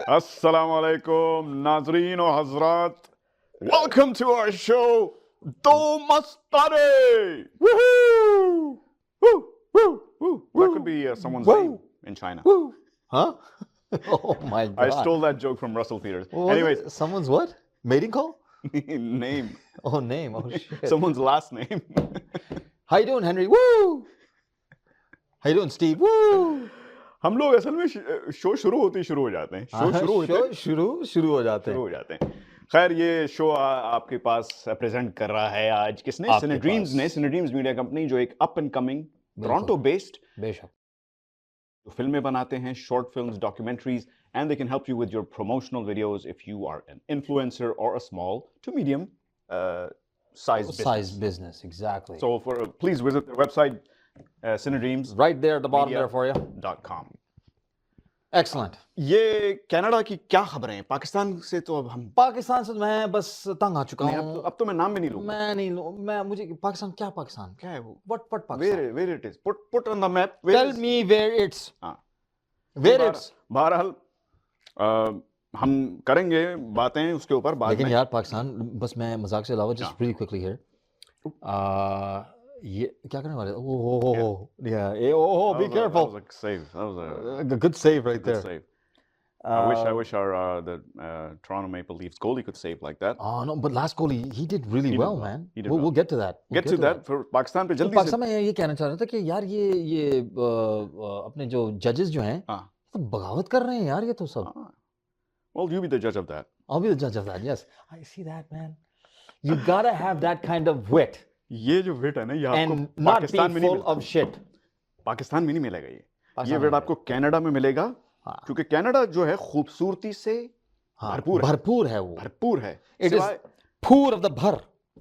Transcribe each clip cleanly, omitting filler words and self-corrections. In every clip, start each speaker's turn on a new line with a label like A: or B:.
A: अस्सलाम वालेकुम नाजरीन और हजरात, welcome to our show दो मस्ताने. Woohoo! Woo, woo, woo. That could be someone's name in China.
B: Huh? Oh my
A: I
B: God.
A: stole that joke from Russell Peters.
B: What was
A: Anyways,
B: it? Someone's what? Mating call?
A: name.
B: Oh, name. Oh, shit.
A: Someone's last name.
B: How you doing, Henry? Woo! How you doing, Steve? Woo!
A: हम लोग असल में show शुरू होते ही शुरू हो जाते हैं. शो शुरू होते हैं,
B: शुरू हो जाते
A: शुरू
B: हैं.
A: हो जाते हैं. खैर ये शो आपके पास प्रेजेंट कर रहा है आज किसने?
B: आपके
A: सिनेड्रीम्स
B: पास.
A: ने. सिनेड्रीम्स मीडिया कंपनी जो एक up and coming Toronto based
B: बेशक.
A: फिल्में बनाते हैं, short films, documentaries, and they can help you with your promotional videos if you are an influencer और a small to medium size
B: business, exactly.
A: So please visit their website cinedreams.com.
B: Right there at the bottom there for you. Excellent.
A: ये Canada की क्या खबरें हैं? पाकिस्तान से तो अब हम
B: पाकिस्तान से मैं बस तंग आ चुका
A: नहीं,
B: हूँ.
A: अब तो मैं नाम भी नहीं लूंगा.
B: मैं नहीं लूँ. मैं मुझे पाकिस्तान
A: क्या है वो?
B: What Pakistan?
A: Where it is? Put on the map.
B: Tell me where it's.
A: हाँ.
B: Where it's.
A: बहरहाल हम करेंगे बातें उसके ऊपर बाद
B: लेकिन
A: में.
B: यार पाकिस्तान, बस मैं मजाक से अलावा just really quickly here. ये क्या करने वाले? Oh, yeah. Be careful.
A: That was a save. That was
B: A good save right
A: good
B: there.
A: save. I wish our the Toronto Maple Leafs goalie could save like that.
B: Oh no, but last goal he did really
A: He did
B: well,
A: well.
B: man.
A: He did
B: We'll
A: well.
B: get to that.
A: Get to that. For Pakistan पे
B: तो
A: जल्दी से.
B: पाकिस्तान में ये कहना चाह रहा था कि यार ये अपने जो जजेस जो हैं
A: हाँ.
B: तो बगावत कर रहे हैं यार, ये तो सब.
A: हाँ. Well, you be the judge of that.
B: I'll be the judge of that. Yes, I see that, man. You gotta have that kind of wit
A: ये जो विट है ना, ये आपको
B: and not be
A: पाकिस्तान में नहीं
B: full
A: मिलता.
B: of shit.
A: पाकिस्तान में नहीं मिलेगा ये.
B: पाकिस्तान
A: ये
B: में
A: विट आपको कनाडा में मिलेगा,
B: हाँ.
A: क्योंकि कनाडा जो है खूबसूरती से
B: हाँ,
A: भरपूर है.
B: भरपूर है वो.
A: भरपूर है.
B: It is
A: सिवाय
B: poor of the भर.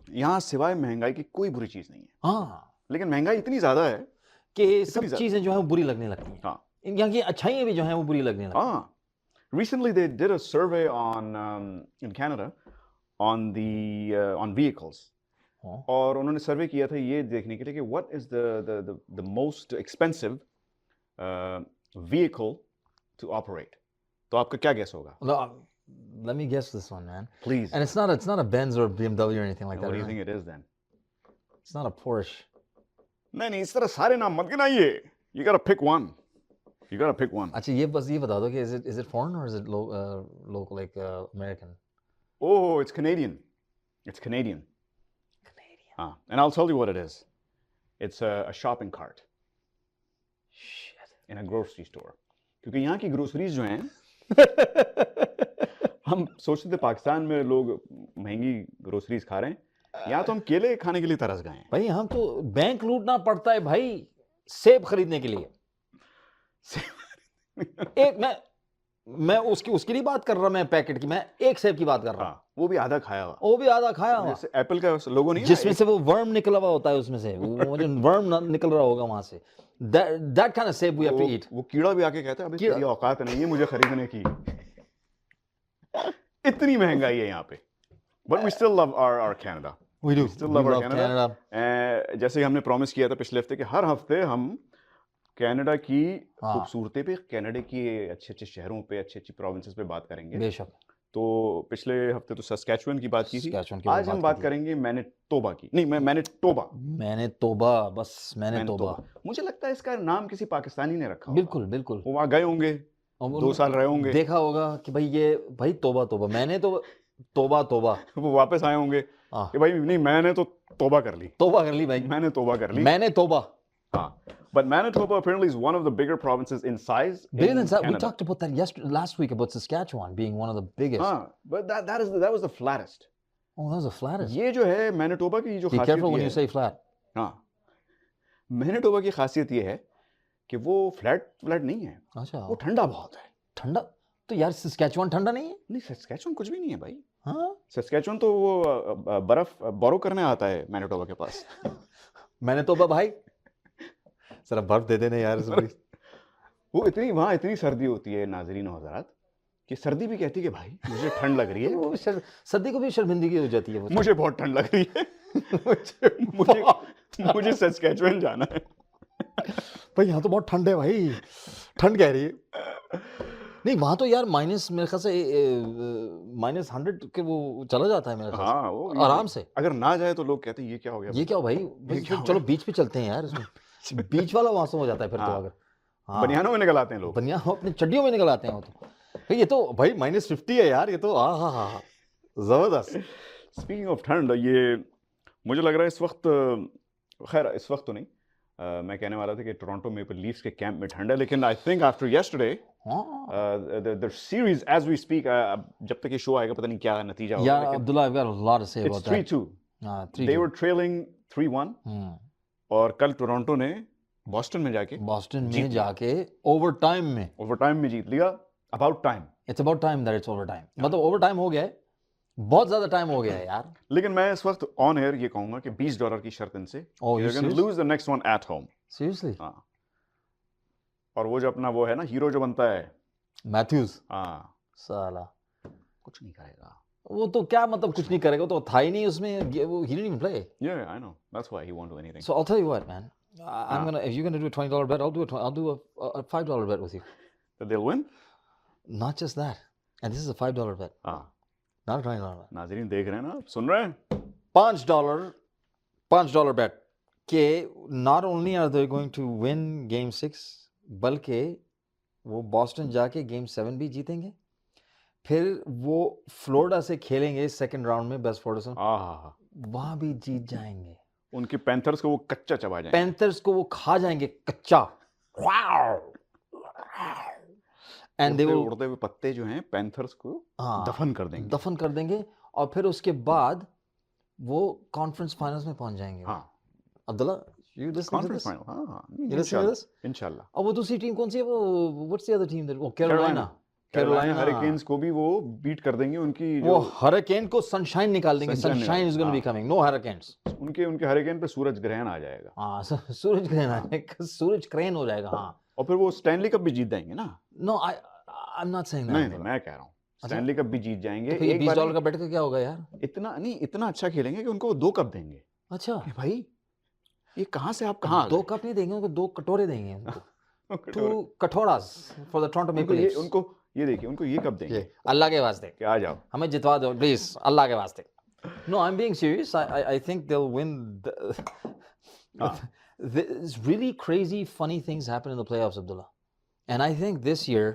A: यहाँ सिवाय महंगाई की कोई बुरी चीज नहीं है.
B: हाँ,
A: लेकिन महंगाई इतनी ज्यादा है.
B: कि सब
A: ज्यादा.
B: चीजें जो हैं वो बुरी लगने लगती हैं.
A: हाँ.
B: यहाँ की अच्छाइयाँ भी जो हैं वो बुरी लगने लगती हैं.
A: हाँ. Recently they did a survey on in Canada on vehicles.
B: हाँ.
A: और उन्होंने सर्वे किया था ये देखने के लिए कि what is the most expensive vehicle to operate. तो आपका क्या guess होगा?
B: No, let me guess this one, man.
A: Please.
B: And it's not a Benz or a BMW or anything like
A: What
B: that.
A: do you
B: is
A: think
B: it?
A: it is then?
B: It's not a Porsche.
A: नहीं, इस तरह सारे नाम मत गिनाइए. You gotta pick one. You gotta pick one.
B: अच्छा ये बस ये बता दो कि is it foreign or is it local, like American?
A: Oh, it's Canadian. It's Canadian. And I'll tell you what it is. It's a shopping cart
B: Shit.
A: in a grocery store. क्योंकि यहाँ की ग्रोसरीज जो हैं, हम सोचते थे पाकिस्तान में लोग महंगी ग्रोसरीज खा रहे हैं. यहाँ तो हम केले खाने के लिए तरस गए हैं.
B: भाई हम तो बैंक लूटना पड़ता है भाई सेब खरीदने के लिए. एक मैं उसकी नहीं बात कर रहा, मैं पैकेट की, मैं एक सेब की बात कर रहा.
A: हाँ, वो भी आधा खाया हुआ.
B: वो भी आधा खाया हुआ.
A: जैसे एप्पल का लोगो नहीं है,
B: जिसमें से वो वर्म निकला हुआ होता है, उसमें से वो जो वर्म निकल रहा होगा वहां से. That kind of save we have to eat.
A: वो कीड़ा भी आके कहता है अबे
B: कीड़ा.
A: तेरी औकात नहीं है मुझे खरीदने की. इतनी महंगाई है यहाँ पे. But we still love our Canada.
B: We do.
A: Still love
B: We
A: our
B: love
A: Canada. जैसे हमने प्रॉमिस किया था पिछले हफ्ते कि हर हफ्ते हम कनाडा की
B: हाँ.
A: खूबसूरती पे, कनाडा की अच्छे अच्छे शहरों पे, अच्छी अच्छी प्रोविंसेस पे बात करेंगे.
B: बेशक.
A: तो पिछले हफ्ते तो सस्कैचुअन की बात की थी.
B: Saskatchewan की
A: आज हम बात करेंगे मैनिटोबा की. नहीं, मैनिटोबा.
B: मैंने तोबा.
A: मुझे लगता है इसका नाम किसी पाकिस्तानी ने रखा होगा.
B: बिल्कुल बिल्कुल.
A: वो वहाँ गए होंगे, 2 साल रहे होंगे,
B: देखा होगा कि भाई तोबा मैंने तो तोबा.
A: वो वापस आए होंगे
B: हाँ.
A: कि भाई नहीं मैंने तो तोबा कर ली.
B: तोबा कर ली भाई.
A: मैंने तोबा कर ली.
B: मैंने तोबा.
A: हाँ. But Manitoba apparently is one of the bigger provinces in size.
B: Bigger than
A: Canada.
B: we talked about that last week about Saskatchewan being one of the biggest.
A: But that was the flattest.
B: Oh, that was the flattest.
A: ये जो है Manitoba की जो
B: Be
A: खासियत
B: careful when
A: ये
B: you say flat.
A: हाँ. Manitoba की खासियत ये है कि वो फ्लैट नहीं है.
B: अच्छा.
A: वो ठंडा बहुत है.
B: ठंडा तो यार Saskatchewan ठंडा नहीं है?
A: नहीं, सस्कैचुअन कुछ भी नहीं है भाई.
B: हाँ.
A: सस्कैचुअन तो वो बर्फ बोरो करने आता है मैनिटोबा के पास.
B: मैंने तोबा भाई. जरा बर्फ दे देने यार.
A: वो वहाँ इतनी सर्दी होती है नाज़रीन और हज़रात कि सर्दी भी कहती है कि भाई मुझे ठंड लग रही है.
B: वो सर्दी को भी शर्मिंदगी हो जाती है वो.
A: मुझे बहुत ठंड लग रही है. मुझे सस्कैचुअन जाना है.
B: भाई यहाँ तो बहुत ठंड है भाई. ठंड कह रही है. नहीं वहाँ तो यार माइनस मेरे ख्याल से -100 के वो चला जाता है मेरे ख्याल
A: हाँ वो
B: से आराम से।
A: अगर ना जाए तो लोग कहते हैं ये क्या हो गया
B: ये क्या हो भाई,
A: क्या हो
B: चलो
A: गया?
B: बीच पे चलते हैं यार इसमें बीच वाला मौसम हो जाता है फिर तो
A: हाँ।
B: अगर हाँ
A: बनियानों में निकल आते हैं लोग।
B: बनिया अपनी चड्डियों में निकल आते हैं वो तो भाई, ये तो भाई -50 है यार, ये तो हा जबरदस्त।
A: स्पीकिंग ऑफ ठंड, ये मुझे लग रहा है इस वक्त, खैर इस वक्त तो नहीं, मैं कहने वाला था कि टोरंटो मेपल लीफ्स के कैंप में ठंड है, लेकिन I think after yesterday the series as we speak, जब तक ये शो आएगा पता नहीं क्या नतीजा होगा,
B: यार
A: लेकिन
B: Abdullah, I've got a lot to say
A: it's
B: about that.
A: 3-2,
B: हाँ,
A: दे
B: 3-2.
A: वर ट्रेलिंग 3-1, और कल टोरंटो ने बॉस्टन में जाके
B: बॉस्टन
A: जीत
B: में
A: लिया।
B: जाके ओवरटाइम में,
A: ओवरटाइम में जीत लिया, about time.
B: It's about time that it's overtime, मतलब ओवरटाइम हो गया है, बहुत ज्यादा टाइम हो गया है यार।
A: लेकिन मैं इस वक्त ऑन एयर ये कहूंगा कि $20 की शर्त इनसे,
B: Oh, you
A: you're going to
B: serious?
A: lose the next one at home।
B: Seriously?
A: हाँ, और वो जो अपना वो है ना हीरो जो बनता है,
B: मैथ्यूज
A: हाँ,
B: साला,
A: कुछ नहीं करेगा।
B: वो तो क्या मतलब कुछ नहीं करेगा, वो तो था ही नहीं उसमें, वो he didn't even play.
A: Yeah, I know. That's why he won't do anything.
B: So I'll tell you what, man. I'm gonna, if you're gonna do a $20 bet, I'll do a $5 bet with you.
A: That they'll win?
B: Not just that, and this is a $5 bet,
A: हाँ,
B: not a $20 bet.
A: नाजरीन देख रहे हैं ना, सुन रहे हैं?
B: $5 bet के not only are they going to win Game 6, बल्कि वो बॉस्टन जाके Game 7 भी जीतेंगे, फिर वो फ्लोरिडा से खेलेंगे सेकंड राउंड में बेस्ट फोर्टसन,
A: हाँ,
B: वहां भी जीत जाएंगे।
A: उनके पैंथर्स को वो कच्चा चबा जाएंगे।
B: पैंथर्स को वो खा जाएंगे कच्चा। एंड दे विल,
A: उड़ते हुए पत्ते जो हैं पैंथर्स को दफन कर देंगे।
B: दफन कर देंगे, और फिर उसके बाद वो कॉन्फ्रेंस फाइनल्स में पहुंच जाएंगे।
A: हाँ,
B: Abdullah, you listening to
A: conference
B: this?
A: Final, हाँ,
B: You listening to this?
A: इंशाल्लाह।
B: और वो दूसरी टीम कौन सी है, वो what's the other team that, वो कैरोलिना
A: हरिकेन्स को भी वो बीट कर देंगे। उनकी
B: वो
A: जो
B: हरिकेन को सनशाइन निकाल देंगे।
A: Sunshine
B: sunshine is going to be coming, no hurricanes.
A: उनके हरिकेन पे सूरज ग्रहण आ जाएगा,
B: हाँ, सूरज ग्रहण आ जाएगा, सूरज ग्रहण हो जाएगा। हाँ,
A: और फिर वो स्टैनली कप भी जीत जाएंगे ना।
B: No I am not saying
A: नहीं,
B: दैट।
A: मैं कह रहा हूँ स्टैनली कप भी जीत जाएंगे।
B: तो ये
A: एक बार
B: $20 का बेट का क्या होगा यार?
A: इतना नहीं, इतना अच्छा खेलेंगे कि उनको 2 कप देंगे।
B: अच्छा,
A: कि भाई ये कहाँ से आप कहाँ आ
B: 2
A: गए?
B: कप नहीं देंगे उनको, 2 कटोरे देंगे उनको।
A: उनको
B: 2 कटोरास for the Toronto maple leafs.
A: उनको ये देखिए, उनको ये कप देंगे
B: अल्लाह के वास्ते
A: कि आ जाओ।
B: हमें जितवा दो प्लीज, अल्लाह के वास्ते। No, I'm being serious. I think they'll win. There's really crazy, funny things happen in the playoffs, Abdullah. And I think this year,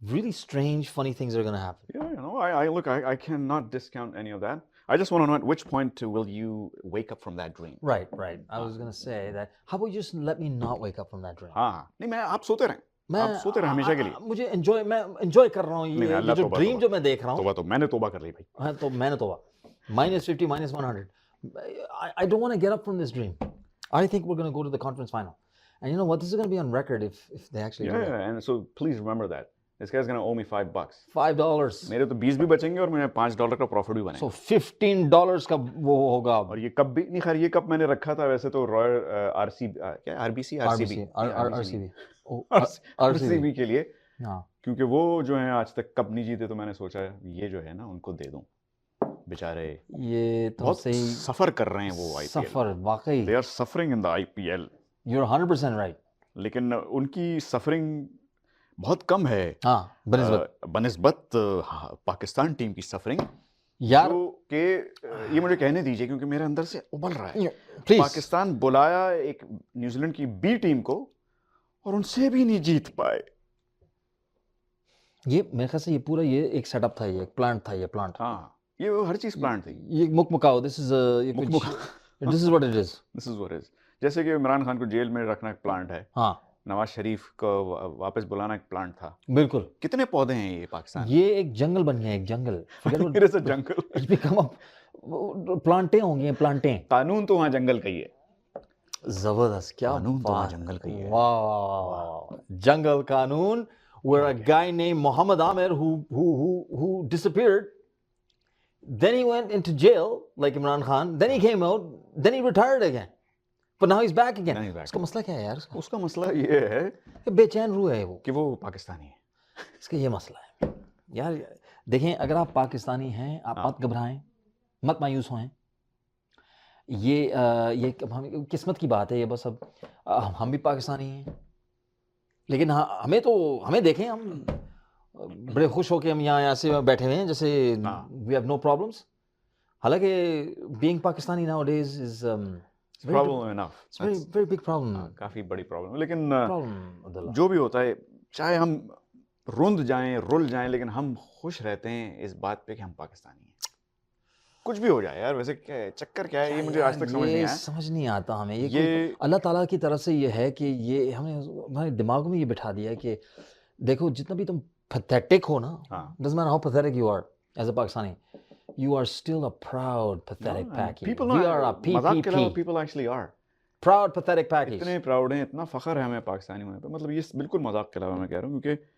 B: really strange, funny things are going to happen.
A: Yeah, you know, I look, I cannot discount any of that. I just want to know at which point will you wake up from that dream?
B: Right. I was going to say that. How about you just let me not wake up from that dream?
A: हाँ, नहीं मैं आप सोते रहें, आप सोते रहें हमेशा के लिए।
B: मुझे मैं enjoy कर रहा हूँ
A: नहीं,
B: ये
A: अल्लाह
B: जो
A: तौबा,
B: ड्रीम
A: तौबा।
B: जो मैं देख रहा हूँ।
A: तोबा तो मैंने तोबा कर ली भाई।
B: हाँ, तो मैंने तोबा -50, -100. I don't want to get up from this dream. I think we're going to go to the conference final. And you know what? This is going to be on record if they actually do that.
A: Yeah, and so please remember that. This guy's gonna owe me $5.
B: $5.
A: मेरे तो 20 भी बचेंगे और मुझे $5 का profit भी बनेगा।
B: So $15 का वो होगा।
A: और ये कप भी नहीं, खैर ये कप मैंने रखा था वैसे तो रॉयल क्या RBC RCB के लिए,
B: हाँ,
A: क्योंकि वो जो है आज तक कप नहीं जीते, तो मैंने सोचा ये जो है ना उनको दे दूं। बेचारे
B: ये तो
A: बहुत
B: सही
A: सफर कर रहे हैं वो IPL।
B: सफर वाकई।
A: They are suffering in the IPL।
B: You're 100% right.
A: लेकिन उनकी सफरिंग बहुत कम है
B: हाँ,
A: बनिस्बत पाकिस्तान टीम की सफरिंग
B: यार।
A: के ये मुझे कहने दीजिए, क्योंकि मेरे अंदर से उबल रहा है।
B: Please.
A: पाकिस्तान बुलाया एक न्यूजीलैंड की बी टीम को और उनसे भी नहीं जीत पाए।
B: ये मेरे ख्याल से ये पूरा ये एक सेटअप था, ये एक प्लांट था, ये प्लांट।
A: हाँ, ये वो हर चीज प्लान थी।
B: ये मुकमुकाओ, this is this is what it is.
A: This is what is. जैसे कि इमरान खान को जेल में रखना एक प्लांट है,
B: हाँ,
A: नवाज शरीफ को वापस बुलाना एक प्लांट था।
B: बिल्कुल।
A: कितने पौधे हैं ये पाकिस्तान?
B: ये एक जंगल बन गया, एक जंगल।
A: It is a jungle।
B: It's become a प्लांटें होंगी, प्लांटें।
A: कानून तो वहाँ जंगल का ही है।
B: जबरदस्त, क्या
A: कानून तो वहाँ
B: बात।
A: जंगल का ही है।
B: वाह, जंगल कानून, where a guy named Muhammad Amir who disappeared, then he went into jail like Imran Khan, then he came out, then he retired again, but now he's back again. उसका मसला क्या है यार?
A: उसका मसला ये है
B: कि बेचैन रूह है वो,
A: कि वो पाकिस्तानी है।
B: इसका ये मसला है यार। देखें, अगर आप पाकिस्तानी हैं, आप मत घबराएं, मत मायूस हों। ये किस्मत की बात है ये, बस अब हम भी पाकिस्तानी हैं, लेकिन हमें देखें, हम बड़े खुश होके हम यहाँ ऐसे बैठे हुए हैं जैसे
A: हाँ।
B: We have no problems. हालांकि being Pakistani nowadays is
A: problem enough,
B: very big problem.
A: काफी बड़ी प्रॉब्लम है। लेकिन
B: Problem, Abdullah.
A: जो भी होता है, चाहे हम रुंध जाएं, रुल जाएं, लेकिन हम खुश रहते हैं इस बात पे कि हम पाकिस्तानी हैं। कुछ भी हो जाए यार, वैसे क्या है, चक्कर क्या है, ये मुझे आज तक समझ नहीं आया।
B: समझ नहीं आता हमें ये
A: ये
B: अल्लाह ताला की तरफ से ये है कि ये हमने हमारे दिमाग में ये बिठा दिया है कि देखो जितना भी तुम पैथेटिक हो ना,
A: हाँ।
B: doesn't matter how pathetic you are as a Pakistani, you are still a proud pathetic package.
A: people
B: We are a
A: मजाक के अलावा
B: PPP,
A: people actually are
B: proud pathetic package.
A: इतने प्राउड हैं, इतना फख्र है हमें पाकिस्तानी होने पे। मतलब ये बिल्कुल मजाक के अलावा मैं कह रहा हूँ, क्योंकि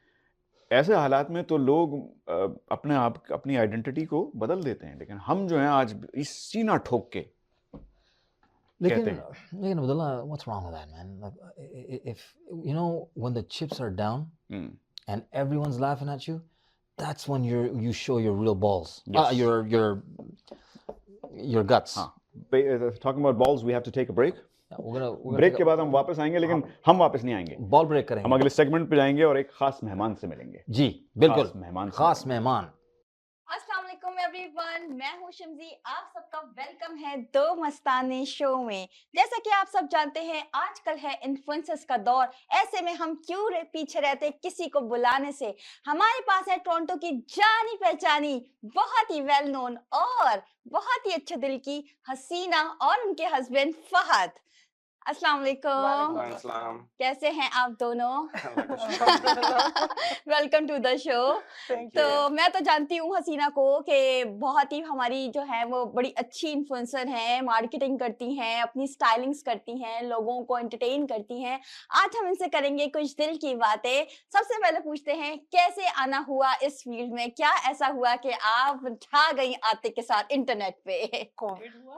A: ऐसे हालात में तो लोग अपने आप अपनी आइडेंटिटी को बदल देते हैं, लेकिन हम जो हैं आज इस सीना ठोक के
B: लेकिन
A: कहते हैं।
B: लेकिन Abdullah, what's wrong with that, man? Like, if you know when the chips are down
A: hmm,
B: and everyone's laughing at you, that's when you show your real balls.
A: Yes.
B: Your guts.
A: हाँ। Talking about balls, we have to take a break.
B: Yeah, we're gonna
A: break के बाद हम वापस आएंगे, लेकिन हम वापस नहीं आएंगे।
B: बॉल ब्रेक
A: हम
B: करेंगे।
A: अगले सेगमेंट पे जाएंगे और एक खास मेहमान से मिलेंगे।
B: जी बिल्कुल,
A: खास मेहमान से
B: खास
A: मिलेंगे।
B: मेहमान।
C: अस्सलाम वालेकुम एवरीवन, मैं हूं शिमजी। आप सबका वेलकम है दो मस्तानी शो में। जैसा कि आप सब जानते हैं, आजकल है इन्फ्लुएंसर्स का दौर। ऐसे में हम क्यों पीछे रहते किसी को बुलाने से। हमारे पास है टोरंटो की जानी पहचानी, बहुत ही वेल नोन और बहुत ही अच्छे दिल की हसीना और उनके हस्बैंड फहद। अस्सलाम वालेकुम,
D: वालेकुम।
C: कैसे हैं आप दोनों? Welcome to the show. तो मैं तो जानती हूँ हसीना को कि बहुत ही हमारी जो है वो बड़ी अच्छी इन्फ्लुएंसर हैं, मार्केटिंग करती हैं, अपनी स्टाइलिंग्स करती हैं, लोगों को एंटरटेन करती हैं। आज हम इनसे करेंगे कुछ दिल की बातें। सबसे पहले पूछते हैं कैसे आना हुआ इस फील्ड में, क्या ऐसा हुआ कि आप छा गई आतिक के साथ इंटरनेट पे?
D: कोविड हुआ।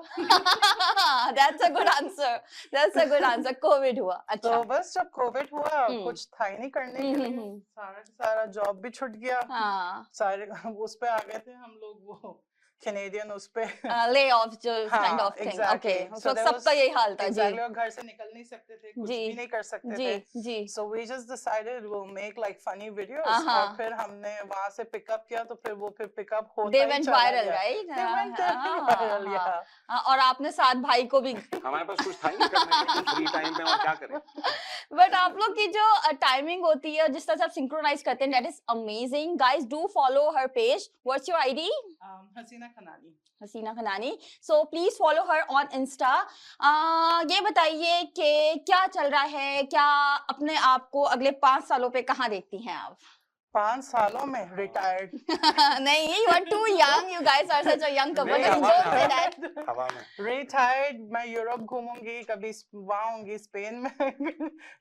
C: That's a good answer. That's a good answer. Covid हुआ। अच्छा।
D: तो बस जब कोविड हुआ कुछ था ही नहीं करने के लिए,
C: हम्म।
D: सारा का सारा जॉब भी छूट गया।
C: हाँ।
D: सारे उस पे आ गए थे हम लोग, वो कैनेडियन उस पे
C: ले ऑफ जो
D: हाँ,
C: kind of thing.
D: exactly.
C: Okay,
D: So there
C: सबका
D: was-
C: यही हाल था। जी
D: exactly, और घर से निकल नहीं सकते थे, कुछ
C: जी,
D: भी नहीं कर सकते
C: जी
D: थे।
C: जी।
D: So we just decided we'll make like funny videos,
C: हाँ।
D: और फिर हमने वहां से पिकअप किया, तो फिर वो फिर पिकअप होता
C: They
D: ही
C: went
D: चला
C: viral,
D: गया।
C: right?
D: They went
C: हाँ,
D: viral,
C: हाँ,
D: yeah.
C: हाँ, और आपने साथ भाई को भी।
E: हमारे पास कुछ था ही नहीं करने के लिए, फ्री टाइम पे और क्या करें।
C: बट आप लोग की जो टाइमिंग होती है और जिस तरह से आप सिंक्रोनाइज करते हैं, that is amazing. Guys do follow her page. What's your ID?
D: Hasina Khanani.
C: Hasina Khanani. So please follow her on Insta. ये बताइए कि क्या चल रहा है, क्या अपने आप को अगले 5 सालों पे कहाँ देखती हैं आप?
D: 5 सालों में रिटायर्ड।
C: नहीं, you are too young. You guys are such a young couple.
E: नहीं,
C: Don't
E: हवा-
C: say that.
E: हवा में।
D: रिटायर्ड। मैं यूरोप घूमूंगी, कभी वहाँ होंगी स्पेन में।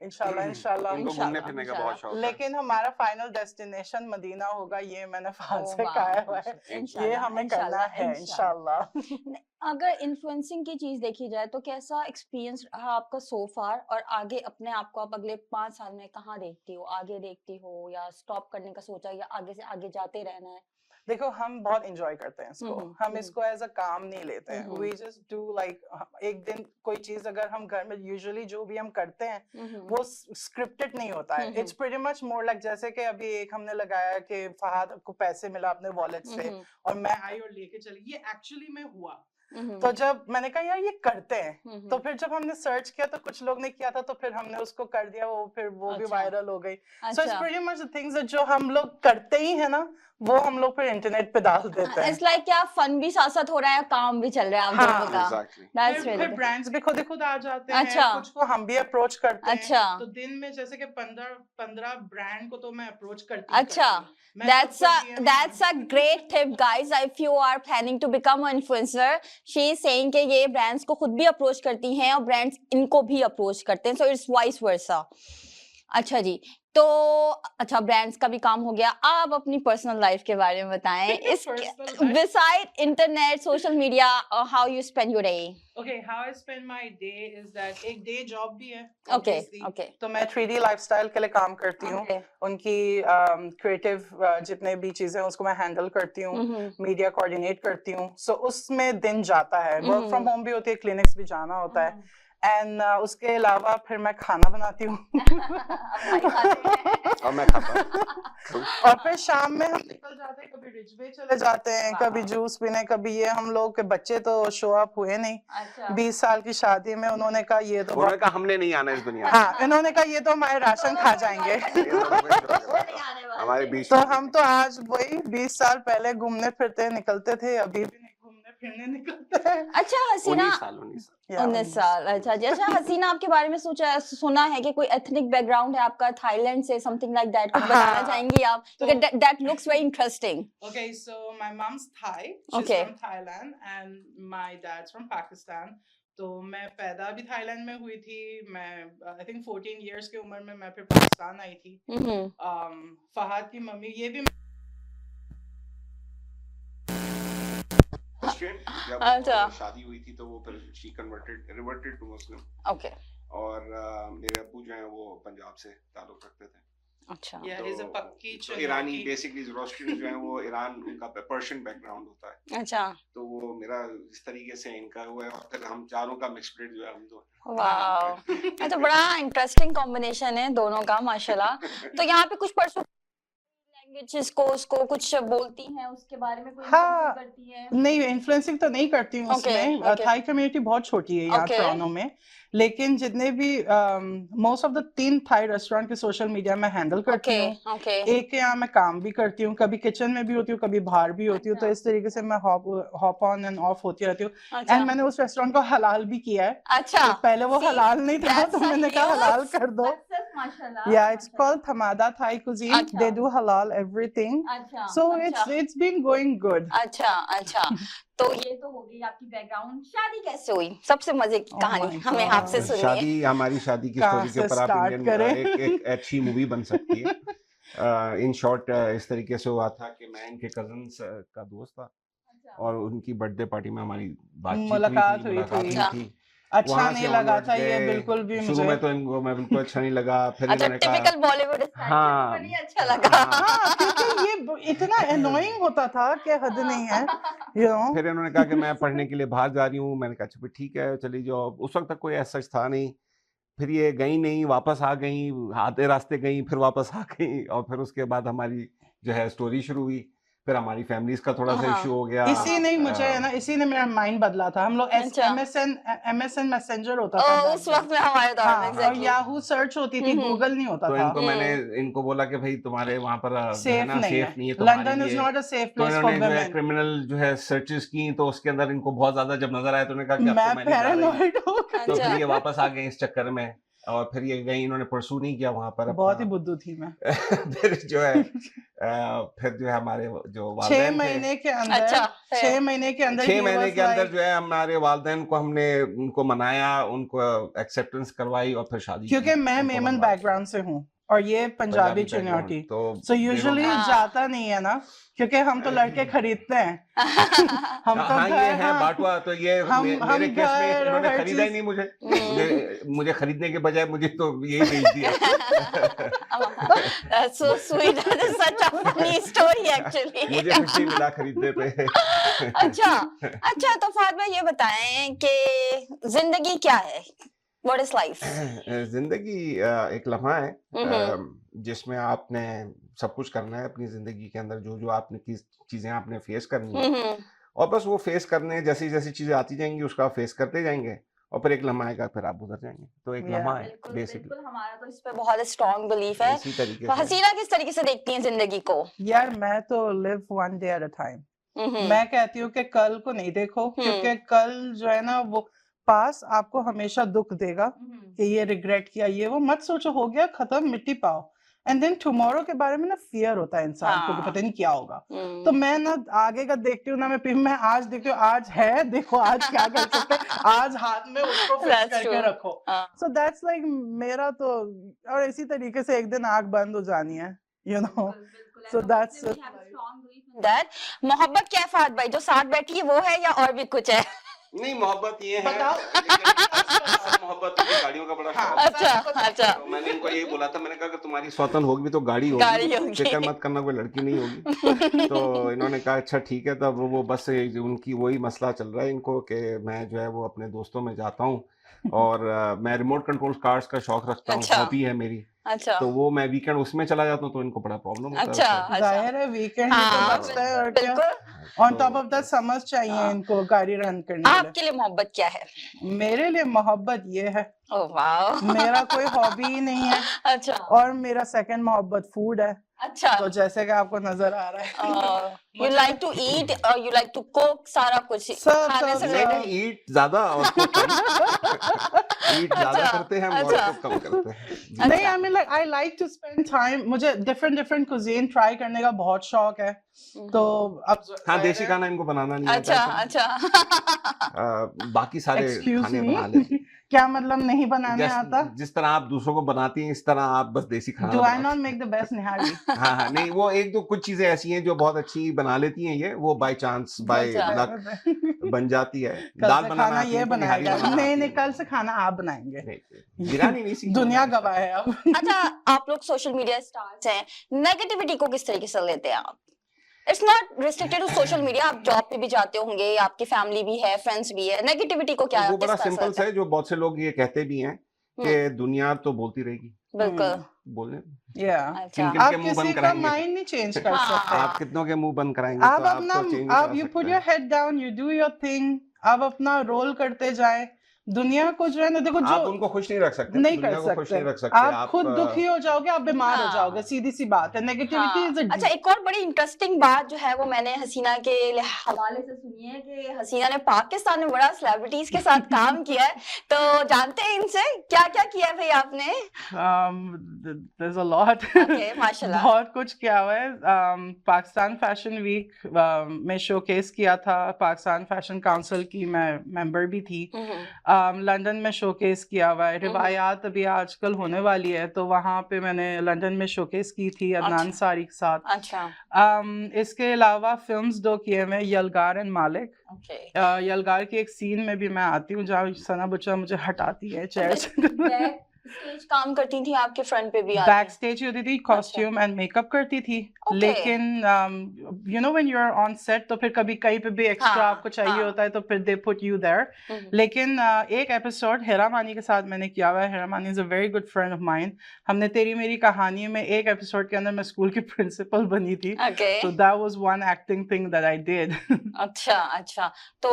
D: इंशाल्लाह इंशाल्लाह।
E: उनको घूमने फिरने का बहुत शौक है।
D: लेकिन हमारा फाइनल डेस्टिनेशन मदीना होगा, ये मैंने फाल
C: Oh,
D: से
C: wow.
D: कहा हुआ है। ये
C: इंशाल्लाह,
D: हमें करना
C: इंशाल्लाह,
D: है
C: इंशाल्लाह।
D: इंशाल्लाह।
C: अगर इन्फ्लुएंसिंग की चीज देखी जाए तो कैसा एक्सपीरियंस रहा आपका सो फार, और आगे अपने आप को आप अगले 5 साल में कहाँ देखती हो? आगे देखती हो या स्टॉप करने का सोचा, या आगे से आगे जाते रहना है?
D: देखो, हम बहुत एंजॉय करते हैं इसको। हम इसको एज अ काम नहीं लेते हैं।
C: हम्म।
D: वी जस्ट डू लाइक एक दिन कोई चीज अगर हम घर में यूजुअली जो भी हम करते हैं वो स्क्रिप्टेड नहीं होता है। It's pretty much more like, जैसे कि अभी एक हमने लगाया कि फहद को पैसे मिला अपने वॉलेट से और मैं आई और लेके चली, ये एक्चुअली में हुआ। तो जब मैंने कहा यार ये करते हैं, तो फिर जब हमने सर्च किया तो कुछ लोग ने किया था, तो फिर हमने उसको कर दिया, वो फिर वो भी
C: अच्छा।
D: वायरल हो गई। सो इट्स
C: अच्छा,
D: प्रीटी मच द थिंग्स जो हम लोग करते ही है ना, वो हम लोग फिर इंटरनेट पे डाल देते हैं।
C: इट्स लाइक क्या फन भी साथ साथ हो रहा है, काम भी चल रहा है आप
D: हाँ,
C: दोनों का।
E: Exactly.
C: That's
D: फिर
C: really good.
D: ब्रांड्स भी खुद ही खुद आ जाते हैं।
C: अच्छा।
D: कुछ को हम भी अप्रोच करते हैं।
C: अच्छा।
D: तो दिन में जैसे कि 15 ब्रांड को तो मैं अप्रोच करती
C: अच्छा, that's a great tip, guys. If you are planning to become an influencer, she is saying कि ये brands को खुद भी अप्रोच करती हैं और brands इनको भी अप्रोच करते हैं, so it's vice versa. अच्छा जी, तो अच्छा ब्रांड्स का भी काम हो गया। आप अपनी पर्सनल लाइफ के बारे में बताएं। इस beside internet, social media, how you spend your day?
D: Okay, how I spend my day is that एक डे जॉब भी है।
C: Okay
D: obviously.
C: ओके
D: तो मैं 3D लाइफस्टाइल के लिए काम करती हूँ। उनकी क्रिएटिव जितने भी चीजें उसको मैं हैंडल करती हूँ, मीडिया कोऑर्डिनेट करती हूँ। सो उसमें दिन जाता है। वर्क फ्रॉम होम भी होती है, क्लिनिक्स भी जाना होता है। एंड उसके अलावा फिर मैं खाना बनाती हूँ
C: अब भाई खाते हैं।
E: और मैं खाता हूँ।
D: और फिर शाम में हम निकल जाते हैं, कभी रिजवे चले जाते हैं, कभी
C: वाह।
D: जूस पीने, कभी ये। हम लोग के बच्चे तो शो अप हुए नहीं,
C: अच्छा
D: 20 साल की शादी में उन्होंने कहा ये तो
E: उन्होंने कहा हमने नहीं आना इस दुनिया में।
D: हाँ, इन्होंने कहा ये तो हमारे राशन खा जाएंगे
E: ये तो
C: नहीं आने वाले।
E: हमारे बीच
D: तो हम तो आज वही 20 साल पहले घूमने फिरते निकलते थे, अभी भी नहीं घूमने फिरने निकलते हैं।
C: अच्छा हसीना,
E: 19 साल
C: 19 साल। अच्छा जी। अच्छा हसीना, आपके बारे में सुना है कि कोई एथनिक बैकग्राउंड है आपका, थाईलैंड से, समथिंग लाइक दैट, कुछ बताना
D: हाँ।
C: चाहेंगी आप? क्योंकि that looks very interesting.
D: Okay, so my mom's Thai. She's
C: Okay.
D: from Thailand and my dad's from Pakistan. तो मैं पैदा भी थाईलैंड में हुई थी। मैं आई थिंक 14 इयर्स की उम्र में मैं फिर पाकिस्तान आई थी। फहद की मम्मी ये भी
E: Christian, जब
C: अच्छा।
E: शादी हुई थी तो वो फिर she reverted to Muslim।
C: Okay.
E: और मेरे अब्बू जो हैं वो पंजाब से ताल्लुक रखते थे।
C: अच्छा।
D: Yeah, he's a पक्की
E: तो ईरानी
D: चिनौती।
E: बेसिकली ज़ोरोस्ट्रियन जो है वो ईरान, उनका पर्शियन बैकग्राउंड होता है।
C: अच्छा
E: तो वो मेरा इस तरीके से इनका हुआ है, और फिर हम चारों का मिक्स ब्रीड जो है हम दो।
C: वाह, ये तो बड़ा इंटरेस्टिंग कॉम्बिनेशन है दोनों का माशाल्लाह। तो यहाँ पे कुछ परसों लैंग्वेजेस को उसको कुछ बोलती हैं, उसके बारे में कोई
D: हाँ।
C: influence करती है?
D: नहीं, इन्फ्लुएंसिंग तो नहीं करती हूँ
C: Okay,
D: उसमें।
C: okay.
D: थाई कम्युनिटी बहुत छोटी है यहाँ
C: Okay.
D: टोरंटो में, लेकिन जितने भी most of the 3 Thai restaurant के सोशल मीडिया में हैंडल करती
C: ओके
D: हूँ।
C: ओके।
D: एक के यहाँ मैं काम भी करती हूँ, कभी किचन में भी होती हूँ, कभी बाहर भी होती हूँ। तो
C: अच्छा।
D: इस तरीके से मैं हॉप ऑन एंड ऑफ होती रहती हूँ।
C: अच्छा
D: एंड मैंने उस रेस्टोरेंट को हलाल भी किया है।
C: अच्छा।
D: तो पहले वो
C: See,
D: हलाल नहीं था,
C: that's
D: तो
C: a
D: मैंने कहा
C: huge
D: हलाल कर दो।
C: success, माशाल्लाह।
D: Yeah, it's
C: माशाल्लाह।
D: called Thamada Thai Cuisine.
C: अच्छा।
D: They do halal everything.
C: अच्छा
D: So
C: अच्छा
D: it's been going good.
C: अच्छा अच्छा। तो ये तो हो गई आपकी बैकग्राउंड। शादी कैसे हुई? सबसे मजे की
D: Oh
C: कहानी
D: my
C: हमें
D: God.
C: आपसे सुनिए।
E: शादी, हमारी शादी की
D: कहाँ
E: स्टोरी के
D: से
E: ऊपर आप
D: start
E: इंडियन
D: करें?
E: एक अच्छी मूवी बन सकती है। इन शॉर्ट इस तरीके से हुआ था कि मैं इनके कजन्स का दोस्त था,
C: अच्छा।
E: और उनकी बर्थडे पार्टी में हमारी बातचीत
D: मुलाकात
E: हुई
D: हुई थी।
E: थी।
D: अच्छा
E: वहाँ
D: नहीं
E: से
D: लगा
E: onwards
D: था ये
E: गए।
D: बिल्कुल भी
E: शुरू
D: मुझे।
E: में तो इनको मैं बिल्कुल अच्छा नहीं लगा, फिर
C: अच्छा,
E: इन्होंने कहा
C: टिपिकल बॉलीवुड स्टाइल
E: हाँ।
C: नहीं अच्छा लगा।
D: हाँ, क्योंकि ये इतना annoying होता था कि हद नहीं है, you know.
E: फिर इन्होंने कहा कि मैं पढ़ने के लिए बाहर जा रही हूँ। मैंने कहा अच्छा फिर ठीक है चली जाओ। उस वक्त तक कोई ऐसा था नहीं। फिर ये गई नहीं, वापस आ गई, आधे रास्ते गई, फिर वापस आ गई, और फिर उसके बाद हमारी जो है स्टोरी शुरू हुई। फिर हमारी फैमिलीज का थोड़ा सा
C: हाँ।
E: इशू हो गया।
D: इसी ने मुझे है ना, इसी ने मेरा माइंड बदला था। हम लोग
C: अच्छा।
D: MSN मैसेंजर होता था
C: ओ,
D: back
C: उस
D: then.
C: वक्त में हमारे दौर में
D: हाँ, और
C: एग्जैक्टली।
D: याहू सर्च होती थी, गूगल नहीं होता
E: तो
D: था।
E: इनको मैंने इनको बोला कि भाई तुम्हारे वहाँ पर जो है
D: सेफ
E: ना
D: नहीं
E: सेफ
D: है।
E: नहीं है तुम्हारे
D: लंदन इज
E: लिए।
D: नॉट अ सेफ
E: तो
D: प्लेस फॉर
E: इन्होंने जो है
D: वुमेन।
E: क्रिमिनल जो है सर्चेस की, तो उसके अंदर इनको बहुत ज्यादा जब नजर आया तो उन्होंने कहा कि अब तो
D: मैं
E: मैं नहीं जा रही।
D: पैरानॉइड हो गई।
E: तो फिर
C: अच्छा।
E: ये वापस आ गए इस चक्कर में, और फिर ये गई, इन्होंने परसू नहीं किया वहां पर
D: बहुत ही
E: अपना।
D: बुद्धू थी मैं।
E: फिर जो है फिर जो है हमारे जो
D: 6
E: वालिदैन थे,
D: महीने के अंदर,
C: अच्छा,
D: 6 महीने के अंदर
E: 6
D: he
E: महीने
D: was
E: के अंदर
D: like-
E: जो है हमारे वालिदैन को हमने उनको मनाया, उनको एक्सेप्टेंस करवाई, और फिर शादी
D: क्योंकि
E: की,
D: मैं
E: उनको
D: मेमन
E: बनवाया।
D: बैकग्राउंड से हूँ और ये पंजाबी
E: background,
D: चिन्योटी।
E: तो
D: सो यूजुअली
C: हाँ।
D: जाता नहीं है ना, क्योंकि हम तो लड़के खरीदते हैं। हम तो
E: हाँ ये
D: घर,
E: है
D: हाँ,
E: बाटवा। तो ये
D: हम
E: मेरे केस में
D: घर और
E: इन्होंने
D: हर
E: खरीदा ही
D: चीज-
E: नहीं मुझे खरीदने के बजाय मुझे तो यही बेच दिया।
C: That's so sweet. That is such a funny story actually.
E: मुझे कुछ नहीं मिला खरीदने पे।
C: अच्छा अच्छा, तो फाद भाई ये बताएं कि जिंदगी क्या है? What is life?
E: जिंदगी एक लम्हा है जिसमें आपने सब कुछ करना है अपनी जिंदगी के अंदर, जो जो आपने किस चीजें आपने फेस करनी है, और बस वो फेस करने जैसी जैसी चीजें आती जाएंगी उसका फेस करते जाएंगे, और फिर एक लम्हा आएगा फिर आप उधर जाएंगे। तो एक
D: Yeah.
E: लम्हा है
C: बिल्कुल
E: बेसिकली।
C: बिल्कुल, हमारा तो इस पे बहुत स्ट्रॉन्ग बिलीफ है।
E: इसी तरीके
C: तो
E: से
C: हसीना किस तरीके से देखती हैं जिंदगी को?
D: यार मैं तो live one day at a time. मैं कहती हूँ कि कल को नहीं देखो, क्योंकि कल जो है ना वो पास आपको हमेशा दुख देगा कि ये रिग्रेट किया, ये वो मत सोचो, हो गया खत्म, मिट्टी पाओ। एंड देन टुमारो के बारे में ना फियर होता है इंसान को कि
C: हाँ।
D: पता नहीं क्या होगा। तो मैं ना आगे का देखती हूँ ना, मैं आज देखती हूँ, आज है, देखो आज क्या कर सकते हैं, आज हाथ में उसको फिक्स
C: That's
D: करके
C: true.
D: रखो।
C: हाँ।
D: सो दैट्स लाइक मेरा तो, और इसी तरीके से एक दिन आंख बंद हो जानी है, you know. So that's
C: that मोहब्बत क्या है फाद भाई, जो साथ बैठी है वो है या और भी कुछ है?
E: नहीं मोहब्बत ये है
D: बताओ।
E: असल मोहब्बत मुझे गाड़ियों का बड़ा शौक है।
C: अच्छा अच्छा
E: तो मैंने इनको यही बोला था, मैंने कहा अगर तुम्हारी सौतन होगी भी तो गाड़ी
C: गाड़ी
E: होगी,
C: होगी।
E: फिक्र मत करना, कोई लड़की नहीं होगी। तो इन्होंने कहा अच्छा ठीक है। तब वो बस उनकी वही मसला चल रहा है इनको कि मैं जो है वो अपने दोस्तों में जाता हूँ और मैं रिमोट कंट्रोल कार्स का शौक रखता हूँ,
C: अच्छा।
E: हॉबी है मेरी।
C: अच्छा
E: तो वो मैं वीकेंड उसमें चला जाता हूँ तो इनको बड़ा प्रॉब्लम होता है
C: अच्छा
E: उससे।
C: अच्छा
D: जाहिर है वीकेंड ही तो
C: हाँ
D: बचता है और क्या।
C: बिल्कुल।
D: ऑन टॉप ऑफ दैट समझ चाहिए
C: हाँ।
D: इनको गाड़ी रन करने के
C: आपके लिए मोहब्बत क्या है?
D: लिए। मेरे लिए मोहब्बत ये है,
C: ओह वाह
D: मेरा कोई हॉबी ही नहीं है
C: अच्छा
D: और मेरा सेकंड मोहब्बत फूड है।
C: अच्छा
D: तो जैसे कि आपको नजर आ रहा है
C: यू लाइक टू ईट और यू लाइक टू कुक, सारा कुछ
D: सब
C: खाने
D: सब
C: से
E: नहीं
C: लेकर
E: नहीं, ईट ज्यादा और कुक कम। ईट ज्यादा
C: अच्छा,
E: करते हैं हम और
C: अच्छा।
E: कुक कम करते हैं। जी।
D: नहीं I mean like I like to spend time, मुझे डिफरेंट डिफरेंट कुजीन ट्राई करने का बहुत शौक है। तो अब
E: हाँ देसी खाना इनको बनाना नहीं आता
C: अच्छा
E: है,
C: अच्छा
E: बाकी सारे
D: एक्सक्यूज
E: खाने बना
D: मी
E: लेती
D: क्या मतलब नहीं बनाने आता?
E: जिस तरह आप दूसरों को बनाती हैं इस तरह आप बस देसी खाना
D: डू आई
E: बनाती
D: नॉट मेक द बेस्ट निहारी?
E: हैं। हाँ हाँ, नहीं वो एक दो कुछ चीजें ऐसी हैं जो बहुत अच्छी बना लेती हैं, ये वो बाय चांस बाय
C: अच्छा।
E: लक बन जाती है।
D: कल
E: दाल
D: से
E: बनाना
D: खाना
E: आती है
D: ये
E: इनको, निहारी
D: बनाएगा।
E: बनाना
D: नहीं
E: आती
D: नहीं,
E: है।
D: कल से खाना आप बनाएंगे।
E: नहीं, बिरयानी नहीं सीखी
D: दुनिया
E: मैंने।
D: गवाह है अब।
C: अच्छा आप लोग सोशल मीडिया स्टार्स हैं, नेगेटिविटी को किस तरीके से लेते हैं आप? It's not restricted to social media, आप जॉब पे भी जाते होंगे, आपकी फैमिली भी है, फ्रेंड्स भी है, नेगेटिविटी को क्या
E: वो
C: किस
E: बड़ा
C: तरह से
E: सिंपल
C: लेते
E: सा
C: हैं?
E: है, जो बहुत से लोग ये कहते भी हैं कि दुनिया तो बोलती रहेगी,
C: बिल्कुल
E: बोलने
D: या
C: अच्छा
E: किन-किन
D: आप
E: के मुंह
D: किसी
E: बंद
D: का
E: कराएंगे।
D: माइंड नहीं चेंज कर
C: हाँ।
D: सकते।
E: आप कितनों के मुंह बंद कराएंगे
D: आप
E: तो आप
D: अपना
E: तो चेंज नहीं
D: आप
E: करा
D: यू
E: सकते
D: पुट
E: हैं।
D: Your head down, you do your thing, आप अपना रोल करते जाए। दुनिया को जो है ना, देखो
E: आप
D: जो
E: उनको खुश नहीं रख सकते,
D: नहीं
E: दुनिया
D: कर
E: को खुश
D: सकते,
E: नहीं रख सकते
D: आप खुद दुखी हो जाओगे, आप बीमार हो
C: हाँ।
D: जाओगे, सीधी सी बात है। नेगेटिविटी
C: हाँ।
D: इज
C: अच्छा एक और बड़ी इंटरेस्टिंग बात जो है वो मैंने हसीना के हवाले से सुनी है कि हसीना ने पाकिस्तान में बड़ा सेलिब्रिटीज के साथ काम किया है, तो जानते हैं इनसे क्या क्या किया है भाई आपने?
D: there's a lot
C: Okay, माशाल्लाह।
D: बहुत कुछ किया हुआ है। पाकिस्तान फैशन वीक में शोकेस किया था, पाकिस्तान फैशन काउंसिल की मैं मेंबर भी थी। लंदन में शोकेस किया हुआ है, रिवायात अभी आजकल होने वाली है तो वहाँ पे मैंने लंदन में शोकेस की थी अदनान
C: अच्छा।
D: सारी के साथ।
C: अच्छा
D: इसके अलावा फिल्म्स दो किए हुए, यलगार एंड मालिक।
C: ओके
D: यलगार की एक सीन में भी मैं आती हूँ जहाँ सना बच्चा मुझे हटाती है चेयर से।
C: स्टेज काम करती थी, आपके फ्रंट पे भी आती
D: बैक स्टेज होती थी, कॉस्ट्यूम एंड मेकअप करती थी।
C: Okay.
D: लेकिन you know when you are on set तो फिर कभी कहीं पे भी एक्स्ट्रा
C: हाँ,
D: आपको चाहिए
C: हाँ।
D: होता है तो फिर दे पुट यू देयर। लेकिन एक एपिसोड हेरा मानी के साथ मैंने किया हुआ है। हेरा मानी is a very good friend of mine. हमने तेरी मेरी कहानी में एक एपिसोड के अंदर मैं स्कूल की प्रिंसिपल बनी थी,
C: ओके
D: तो that was one acting thing that I did.
C: अच्छा अच्छा तो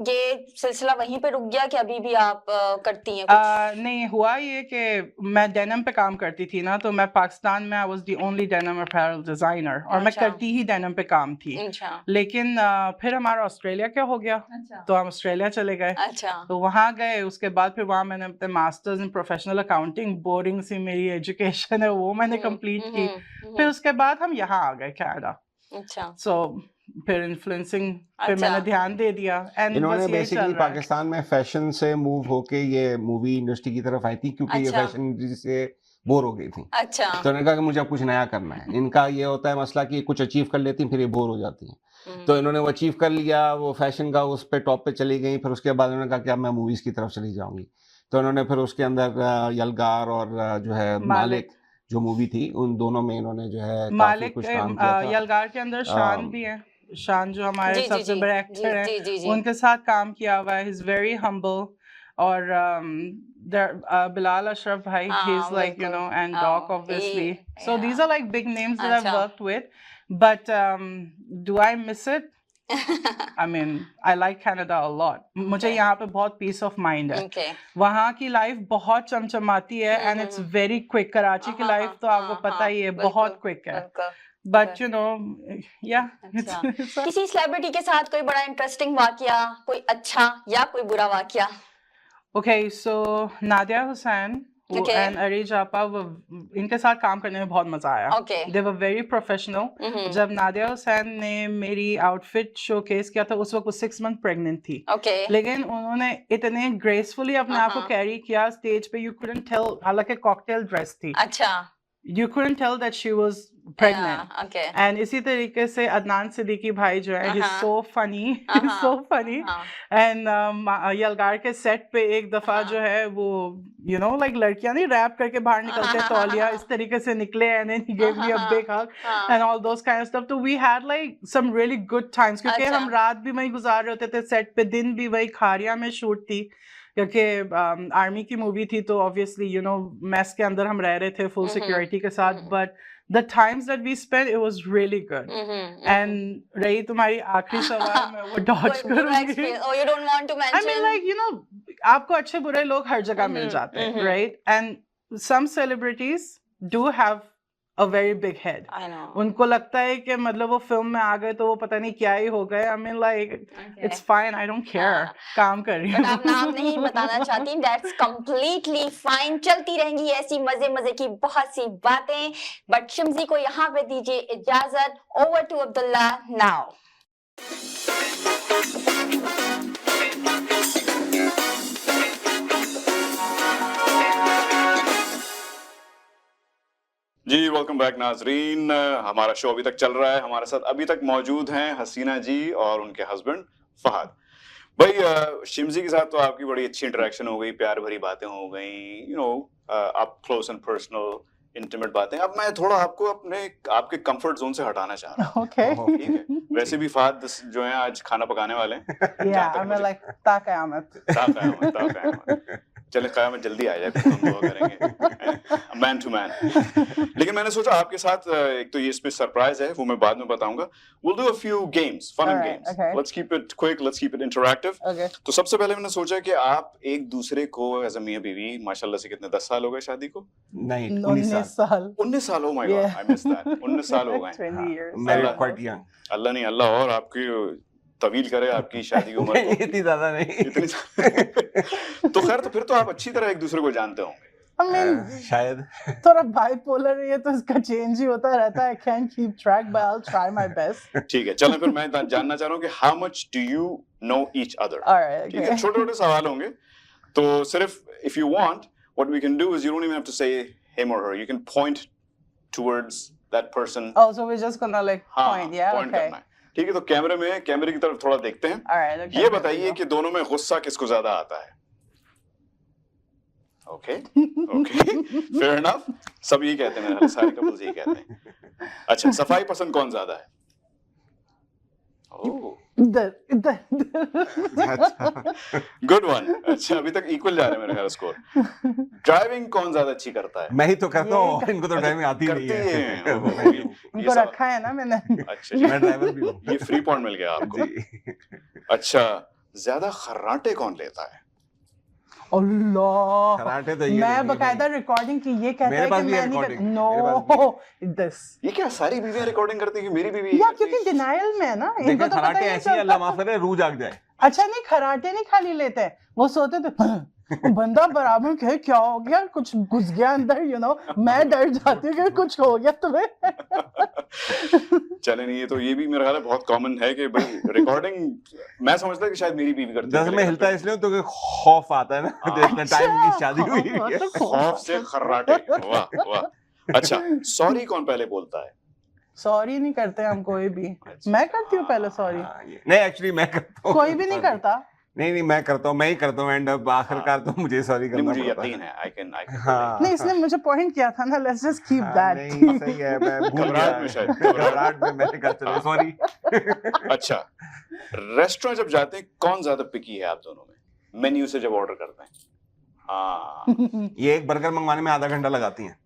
C: ये सिलसिला वहीं पे रुक गया कि अभी भी आप करती हैं कुछ?
D: नहीं हुआ ये कि मैं डेनिम पे काम करती थी ना, तो मैं पाकिस्तान में I was the only denim apparel designer और मैं
C: अच्छा।
D: करती ही डेनिम पे काम थी।
C: अच्छा
D: लेकिन फिर हमारा ऑस्ट्रेलिया क्या हो गया,
C: अच्छा
D: तो हम ऑस्ट्रेलिया चले गए।
C: अच्छा
D: तो वहाँ गए, उसके बाद फिर वहाँ मैंने अपने masters in professional accounting, boring सी मेरी एजुकेशन है वो मैंने कंप्लीट की। फिर उसके बाद हम यहाँ आ गए कनाडा।
C: अच्छा
D: सो फिर इन्फ्लुएंसिंग फिर
C: अच्छा।
D: मैंने ध्यान दे दिया एंड
E: इन्होंने
D: बस यही चल
E: बेसिकली
D: रहा है।
E: पाकिस्तान में फैशन से मूव होके ये मूवी इंडस्ट्री की तरफ आई थी क्योंकि ये
C: अच्छा।
E: फैशन इंडस्ट्री से बोर हो गई थी।
C: अच्छा
E: तो इन्होंने कहा कि मुझे अब कुछ नया करना है। इनका ये होता है मसला कि कुछ अचीव कर लेती हैं फिर ये बोर हो जाती हैं। तो इन्होंने वो अचीव कर लिया, वो फैशन का उस पे टॉप पे चली गई। फिर उसके बाद उन्होंने कहा कि अब मैं मूवीज की तरफ चली जाऊंगी। तो इन्होंने फिर उसके अंदर यलगार और जो है मालिक जो मूवी थी उन दोनों में इन्होंने जो है काफी
D: मालिक
E: कुछ काम किया था।
D: यलगार के अंदर शान भी है, शान जो हमारे
C: जी, जी,
D: सबसे
C: जी,
D: बड़े एक्टर
C: जी,
D: हैं,
C: जी, जी, जी।
D: उनके साथ काम किया हुआ है। He is very humble. और बिलाल अशरफ भाई, he is like you know, and doc obviously. So these are like big names that I
C: अच्छा।
D: Worked with, but do I miss it? I mean, I like Canada a lot. मुझे
C: Okay.
D: यहाँ पे बहुत piece of mind है।
C: Okay.
D: वहाँ की life बहुत चमचमाती है and it's very quick. Karachi की लाइफ तो आपको पता ही है, बहुत क्विक है। बट यू नो या
C: अच्छा। किसी सेलिब्रिटी के साथ कोई बड़ा इंटरेस्टिंग वाकया, कोई अच्छा या कोई बुरा वाकया?
D: Okay so Nadia Hussain
C: Okay.
D: And अरी जापा, इनके साथ काम करने में बहुत मजा आया।
C: Okay.
D: They were very professional. जब नादिया हुसैन ने मेरी आउटफिट शोकेस किया था उस वक्त वो 6 मंथ प्रेग्नेंट थी।
C: Okay.
D: लेकिन उन्होंने इतने ग्रेसफुली अपने आप को कैरी किया स्टेज पे, यू कुडंट टेल, हालांकि कॉकटेल ड्रेस थी,
C: अच्छा
D: you couldn't tell that she was pregnant.
C: Okay.
D: And इसी तरीके से अदनान सिद्दीकी भाई जो है, he's so funny, he's so funny. And यलगार के सेट पे एक दफा जो है वो you know like लड़कियां नहीं रैप करके बाहर निकलते हैं तौलिया इस तरीके से निकले, and then he gave me a big hug and all those kind of stuff. तो we had like some really good times क्योंकि
C: अच्छा।
D: हम रात भी वहीं गुजार रहे होते थे सेट पे, दिन भी वही खारिया में शूट थी क्योंकि आर्मी की मूवी थी तो ऑब्वियसली यू नो मेस के अंदर हम रह रहे थे फुल सिक्योरिटी के साथ, but the times that we spent it was really good. And रही तुम्हारी आखिरी सवाल मैं वो dodge करूंगी.
C: Oh, you don't want to mention?
D: I mean like you know आपको अच्छे बुरे लोग हर जगह मिल जाते हैं, right? And some celebrities do have a very big head.
C: I know.
D: उनको लगता है कि मतलब वो फिल्म में आ गए तो वो पता नहीं क्या ही हो गए. I mean like it's fine, I don't care. काम कर रही
C: But
D: हूँ.
C: आप नाम नहीं बताना चाहती, that's completely fine. चलती रहेंगी ऐसी मजे मजे की बहुत सी बातें, बट शिमजी को यहाँ पे दीजिए इजाजत. Over to Abdullah now.
A: जी वेलकम बैक नाजरीन, हमारा शो अभी तक चल रहा है. हमारे साथ अभी तक मौजूद हैं हसीना जी और उनके हस्बैंड फहद भाई. शिमजी के साथ तो आपकी बड़ी अच्छी इंटरेक्शन हो गई, प्यार भरी बातें हो गई, यू नो आप क्लोज एंड पर्सनल इंटीमेट बातें. अब मैं थोड़ा आपको आपके कंफर्ट जोन से हटाना चाह रहा हूँ.
D: Okay.
A: ठीक है, वैसे भी फहद जो है आज खाना पकाने वाले हैं.
D: Yeah, I mean like ता क़यामत.
A: चले क़यामत जल्दी आ जाए, फिर हम दुआ करेंगे मैन टू मैन. लेकिन मैंने सोचा आपके साथ एक तो ये इसमें सरप्राइज है, वो मैं बाद में बताऊंगा. We'll do a few games, fun and
D: Alright,
A: games.
D: okay.
A: Let's keep it quick, let's keep it interactive.
D: Okay.
A: तो सबसे पहले मैंने सोचा कि आप एक दूसरे को एज अ मियां बीवी, माशाल्लाह से कितने 10 साल हो गए शादी को?
E: नहीं
D: 19 साल.
A: 19 साल. Oh my God,
D: Yeah.
A: I missed that. 19 साल हो गए.
D: 20 years.
E: Married
A: Allah.
E: quite young.
A: अल्लाह नहीं, अल्लाह और आपकी तवील करे आपकी शादी की उम्र को.
E: इतनी ज्यादा नहीं.
A: तो खैर, तो फिर तो आप अच्छी तरह एक दूसरे को जानते होंगे.
D: I mean
E: शायद
D: थोड़ा बाइपोलर है तो इसका चेंज ही होता रहता है. I can't keep track but I'll try my best.
A: ठीक है, चलें फिर मैं जानना चाह रहा हूँ कि how much do you know each other?
D: Alright,
A: ठीक है,
D: okay.
A: छोटे छोटे सवाल होंगे. तो सिर्फ if you want, what we can do is you don't even have to say him or her. You can point towards that person.
D: Oh, so we're just gonna like
A: हाँ,
D: point, yeah,
A: point
D: okay.
A: करना है. ठीक है, तो कैमरे की तरफ थोड़ा देखते हैं.
D: Alright, okay.
A: ये बताइए कि दोनों में गुस्सा किसको ज्यादा आता है? Okay okay, fair enough. सब यही कहते हैं, मेरे सारे कपल्स यही कहते हैं. अच्छा, सफाई पसंद कौन ज्यादा है? ओह, गुड वन. अच्छा, अभी तक इक्वल जा रहे हैं मेरे ख्याल स्कोर. ड्राइविंग कौन ज्यादा अच्छी करता है?
E: मैं ही तो करता हूँ और इनको तो ड्राइविंग आती नहीं
A: करती
E: है.
A: हैं. ओह, ये
D: इनको
A: सब-
D: रखा है ना मैंने.
A: अच्छा,
E: मैं ड्राइवर भी हूँ.
A: ये फ्री पॉइंट मिल गया आपको.
E: जी.
A: अच्छा, ज्यादा खर्राटे कौन लेता है?
D: अल्लाह,
E: कराटे तो ये
D: मैं
E: नहीं
D: बकायदा रिकॉर्डिंग की ये कहता
E: मेरे
D: है
E: पास
D: कि
E: भी है
D: मैं नहीं
E: recording.
D: कर.
E: मेरे पास
D: नो दिस
A: ये क्या सारी बीवियां रिकॉर्डिंग करती हैं कि मेरी बीवी
D: या क्योंकि डिनायल में है ना, इनको
E: देखिए
D: तो पता
E: कराटे
D: ही नहीं
E: ऐसी है, अल्लाह
D: चलता.
E: माफ करे, रूह जाग जाए.
D: अच्छा नहीं, खराटे नहीं खाली लेते हैं, वो सोते थे बंदा बराबर के क्या हो गया, कुछ घुस गया अंदर, यू नो. मैं डर जाती हूँ कि कुछ हो गया तुम्हें.
A: चले नहीं, ये भी मेरा ख्याल है बहुत कॉमन है कि भाई रिकॉर्डिंग मैं समझता कि शायद मेरी बीवी करती
E: दस में हिलता है इसलिए तो कि खौफ आता है ना. तो इतना टाइम की शादी हुई है.
A: खौफ से खर्राटे. वाह वाह. अच्छा, सॉरी कौन पहले बोलता है?
D: सॉरी नहीं करते हम कोई भी. मैं करती हूँ पहले सॉरी.
E: नहीं एक्चुअली मैं करता हूँ.
D: कोई भी नहीं करता.
E: नहीं मैं करता हूँ, मैं ही करता हूँ. एंड अब आखिरकार तो मुझे सॉरी
A: नहीं,
E: करना
A: मुझे
E: पड़ता
A: यकीन है. आई कैन
E: हाँ.
D: नहीं, इसने मुझे पॉइंट किया था ना. Let's just keep that.
E: नहीं सही है, मैं भूल
A: घबराहट में
E: गया.
A: शायद.
E: घबराहट में मैंने कहा चलो सॉरी.
A: अच्छा, रेस्टोरेंट जब जाते हैं कौन ज्यादा पिकी है आप दोनों में? मेन्यू से जब ऑर्डर करते हैं. हाँ,
E: ये एक बर्गर मंगवाने में आधा घंटा लगाती हैं.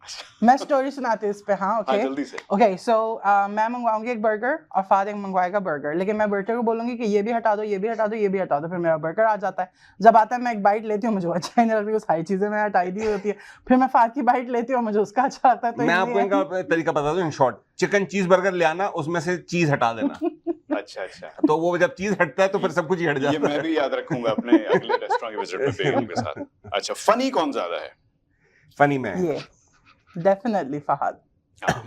D: मैं स्टोरी सुनाती हूँ इस पे. हाँ,
A: हाँ,
D: ओके
A: जल्दी से.
D: ओके. सो मैं मंगवाऊंगी एक बर्गर और फादर मंगवाएगा बर्गर. लेकिन मैं वेटर को बोलूंगी कि ये भी हटा दो, ये भी हटा दो, ये भी हटा दो. फिर मेरा बर्गर आ जाता है. जब आता है मैं एक बाइट लेती हूँ, मुझे वो अच्छा ही नहीं लगता, सारी चीजें मैंने हटाई दी होती है. फिर मैं फाद की बाइट लेती हूँ, मुझे उसका अच्छा आता है. तो
E: मैं आपको
D: इसलिए-
E: इनका तरीका बता दूं in short. Chicken cheese burger ले आना, उसमें से चीज हटा देना.
A: अच्छा अच्छा,
E: तो वो जब चीज हटता है तो फिर सब कुछ ही हट
A: ये
E: जाता
A: मैं
E: है.
A: भी याद रखूंगा अपने अगले रेस्टोरेंट के विजिट पे बेगम के साथ. अच्छा, फनी कौन ज्यादा है?
E: फनी में
D: ये डेफिनेटली फहद.
A: हाँ,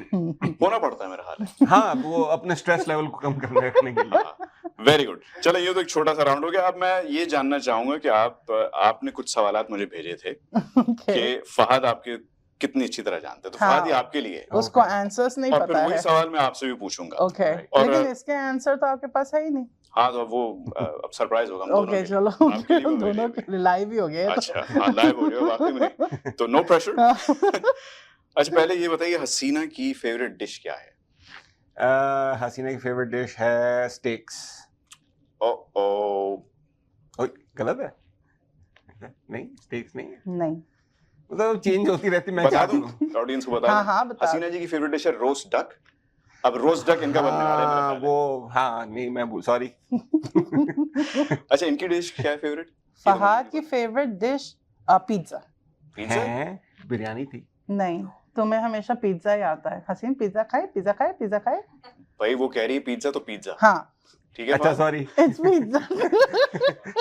A: होना पड़ता है मेरा हाल है.
E: हाँ, वो अपने स्ट्रेस लेवल को कम करने रखने के लिए.
A: Very good. चलो, ये तो एक छोटा सा राउंड हो गया. अब मैं ये जानना चाहूंगा कि आपने कुछ सवालात मुझे भेजे थे
D: Okay.
A: कि फहद आपके कितनी अच्छी तरह जानते हैं। तो
D: हाँ।
A: फहद ये आपके लिए है।
D: उसको आंसर्स नहीं
A: और फिर
D: पता
A: वही
D: है।
A: सवाल मैं आपसे भी पूछूंगा।
D: ओके,
A: और
D: लेकिन इसके आंसर तो आपके पास है ही नहीं।
A: हाँ तो वो अब सरप्राइज होगा हम दोनों
D: ओके
A: के
D: चलो,
A: लिए। आपके लिए
D: हम
A: भी, मेरे
D: दोनों
A: लिए भी।
D: के लाइव ही हो गए
A: अच्छा हाँ लाइव हो रहे हो वाकई में, तो नो प्रेशर। अच्छा पहले ये बताइए हसीना की फेवरेट डिश क्या है?
E: हसीना की फेवरेट डिश है स्टेक्स।
A: ओ
E: गलत है? नहीं, स्टेक्स नहीं है।
D: नहीं।
E: मतलब चेंज होती रहती, मैं
A: बता
E: क्या
A: दूं
E: करूं?
A: ऑडियंस को बता
D: हाँ
A: दूं?
D: हाँ बता।
A: हसीना जी की फेवरेट डिश है रोस्ट डक। अब रोस्ट डक इनका बनने वाला है मेरे ख्याल
E: वो हाँ नहीं मैं सॉरी।
A: है। अच्छा इनकी डिश क्या है फेवरेट?
D: फहद की फेवरेट डिश पिज्जा।
A: पिज्जा?
E: है बिरयानी थी।
D: नहीं, तुम्हें हमेशा पिज्जा ही आता है। हसीन पिज्जा खाए, पिज्जा खाए, पिज्जा खाए।
A: भाई वो कह रही है पिज्जा तो पिज्जा।
D: हाँ,
A: ठीक है
E: अच्छा
A: फहद?
E: सॉरी।
D: It's pizza.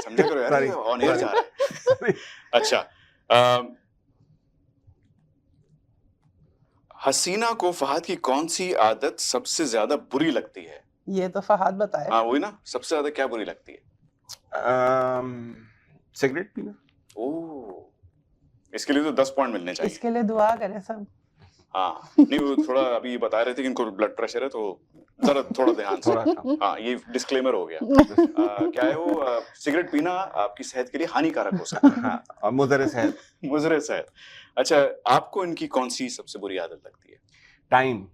A: समझा करो यार,
E: Sorry.
A: ऑन एयर जा रहा है।
E: Sorry.
A: अच्छा हसीना को फहद की कौन सी आदत सबसे ज्यादा बुरी लगती है?
D: ये तो फहद बताए।
A: हाँ वही ना, सबसे ज्यादा क्या बुरी लगती है?
E: सिगरेट पीना।
A: ओह इसके लिए तो 10 पॉइंट मिलने चाहिए।
D: इसके लिए दुआ करें सब।
A: हाँ नहीं वो थोड़ा अभी बता रहे थे कि इनको ब्लड प्रेशर है तो जरा थोड़ा ध्यान से।
E: थोड़ा सा।
A: हाँ ये डिस्क्लेमर हो गया। क्या है वो सिगरेट पीना आपकी सेहत के लिए हानिकारक हो सकता है।
E: हाँ, और मुजर सेहत।
A: मुजरे सेहत। अच्छा आपको इनकी कौन सी सबसे बुरी आदत लगती है?
E: टाइम।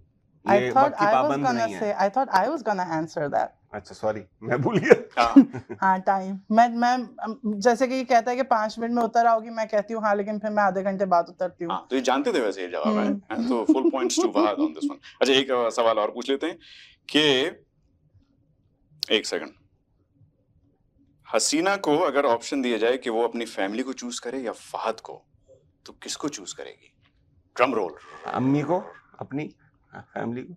D: I
E: ये
D: thought
E: वक्त की
D: I was
E: पाबंद
D: gonna
E: नहीं
D: say,
E: है।
D: I thought I was gonna answer that.
E: अच्छा सॉरी मैं भूल गया।
A: हाँ
D: हाँ टाइम। मैं जैसे कि ये कहता है कि 5 मिनट में उतर आओगी, मैं कहती हूँ हाँ, लेकिन फिर मैं आधे घंटे बाद उतरती हूँ।
A: हाँ तो ये जानते थे वैसे ये जवाब है, तो full points to Fahad on this one. अच्छा एक सवाल और पूछ लेते हैं कि एक सेकंड, हसीना को अगर ऑप्शन दिया जाए कि वो अपनी फैमिली को चूज करे या फहद को, तो किसको चूज करेगी? Drum roll.
E: अम्मी को, अपनी फैमिली को।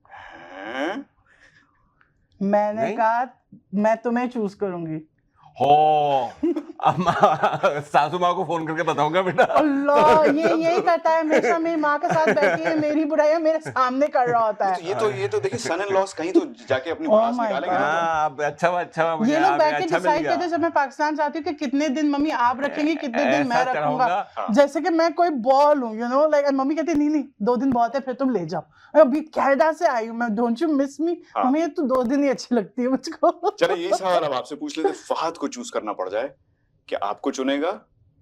A: हैं?
D: मैंने
E: नहीं?
D: कहा मैं तुम्हें चूज करूंगी।
E: हो सासू माँ को फोन करके बताऊंगा बेटा।
D: अल्लाह, ये यही करता है हमेशा। मेरी माँ के साथ बैठी है, मेरी बुराइयां मेरे सामने कर रहा होता है।
A: ये तो देखिए सन इन लॉस कहीं तो जाके अपनी
D: Oh
A: भड़ास
D: my
A: निकालेंगे ना।
E: हाँ अब अच्छा मुझे
D: ये लोग
E: यहाँ
D: बैठ
E: पे
D: के
E: अच्छा मिल
D: डिसाइड
E: गया।
D: करते जब मैं पाकिस्तान जाती हूँ कि कितने दिन मम्मी आप रखेंगी, कितने दिन मैं
E: ऐसा
D: रखूंगा।
E: चढ़ाऊंगा।
D: जैसे कि मैं कोई बॉल हूँ, यू नो लाइक। मम्मी कहती नहीं नहीं 2 दिन बहुत है, फिर तुम ले जाओ। अभी कनाडा से आई हूँ मैं, डोंट यू मिस मी?
A: हाँ।
D: मम्मी ये तो 2 दिन ही अच्छी लगती है मुझको।
A: चलो यही सवाल अब आपसे पूछ लेते, फहद को चूज करना पड़ जाए कि आपको चुनेगा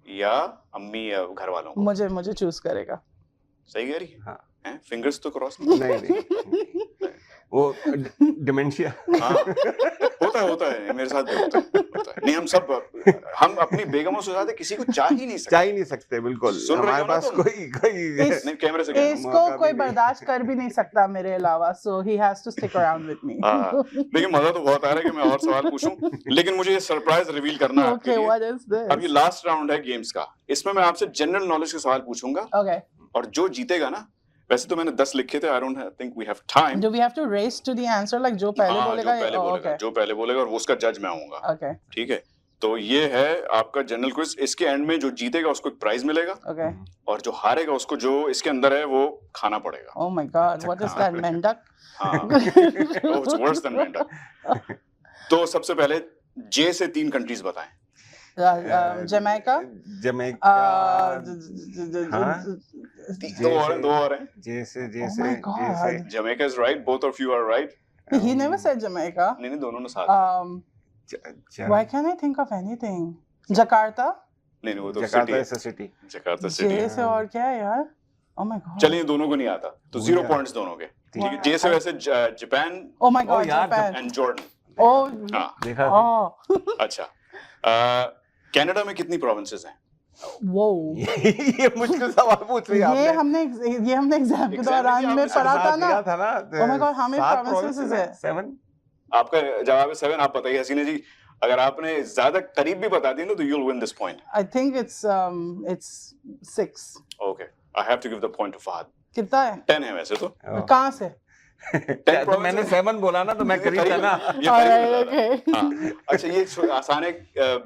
A: या अम्मी या घर वालों को?
D: मुझे चूज करेगा।
A: सही कह रही है?
E: हाँ।
A: हैं? फिंगर्स तो क्रॉस
E: नहीं वो डिमेंशिया।
A: हाँ होता है मेरे साथ भी होता है। नहीं हम अपनी बेगमों से ज्यादा किसी को चाह ही नहीं सकते।
E: चाह ही नहीं सकते बिल्कुल।
A: सुन रहे
E: हमारे
A: हो ना
E: पास
A: तुम?
E: कोई
A: नहीं कैमरे से कह रहा हूं।
D: इसको
E: मौका
D: कोई
E: भी नहीं।
D: बर्दाश्त कर भी नहीं सकता मेरे अलावा, so he has to stick around with me.
A: हाँ, देखिए मजा तो बहुत आ रहा है कि मैं और सवाल पूछूं, लेकिन मुझे ये सरप्राइज रिवील करना है आपके
D: ओके,
A: लिए।
D: What is this?
A: अब ये लास्ट राउंड है गेम्स का, इसमें मैं आपसे जनरल नॉलेज के सवाल पूछूंगा
D: ओके,
A: और जो जीतेगा ना, वैसे तो मैंने 10 लिखे थे, I don't think we have time.
D: Do we have to race to the answer, like जो पहले बोलेगा?
A: जो पहले बोलेगा और वो उसका जज मैं आऊंगा।
D: ओके
A: ठीक है, तो ये है आपका जनरल क्विज। इसके एंड में जो जीतेगा उसको एक प्राइज मिलेगा
D: ओके।
A: और जो हारेगा उसको जो इसके अंदर है वो खाना पड़ेगा।
D: Oh my God, what is that? मेंढक?
A: हाँ, इट्स वर्स देन मेंढक। तो सबसे पहले जे से 3 कंट्रीज बताएं।
D: Jamaica,
E: Jamaica. हाँ?
A: दो और हैं।
E: जैसे
D: my God.
A: Jamaica is right, both of you are right.
D: he never said Jamaica.
A: नहीं दोनों ने साथ।
D: Why can't I think of anything? Jakarta?
A: नहीं वो तो
E: जकार्ता
A: सिटी है।
E: Is a city.
A: Jakarta city
D: जे
A: है।
D: से और क्या है यार? Oh my god.
A: चलिए दोनों को नहीं आता तो
E: हो
A: 0
E: गया।
A: पॉइंट्स दोनों के। ठीक है,
D: Wow.
A: जे से वैसे जापान
D: Oh my god,
E: यार,
D: Japan.
A: And Jordan.
D: Oh,
A: हाँ
E: देखा?
D: oh.
A: अच्छा, कनाडा में कितनी प्रोविंसेस हैं?
D: Whoa.
E: ये मुश्किल सवाल पूछ रही है
D: ये
E: आपने।
D: हमने एग्जाम के
A: Exam
D: दौरान
A: में
D: में
A: आपने
D: पढ़ा था ना।
E: दिया था ना।
D: Oh my God, how many
E: 7
D: provinces है?
E: 7।
A: आपका जवाब है 7। आप बताइए हसीना जी, अगर आपने ज्यादा करीब भी बता दी ना तो you'll win this point.
D: I think it's 6.
A: Okay, I have to give the point to Fahad.
D: कितना है?
A: 10 है वैसे तो।
D: कहाँ से?
E: तो मैंने 7 बोला ना तो मैं करीब था ना।
A: ये करीब
D: Alright,
A: बता रहा।
D: okay.
A: हाँ, अच्छा ये आसान है,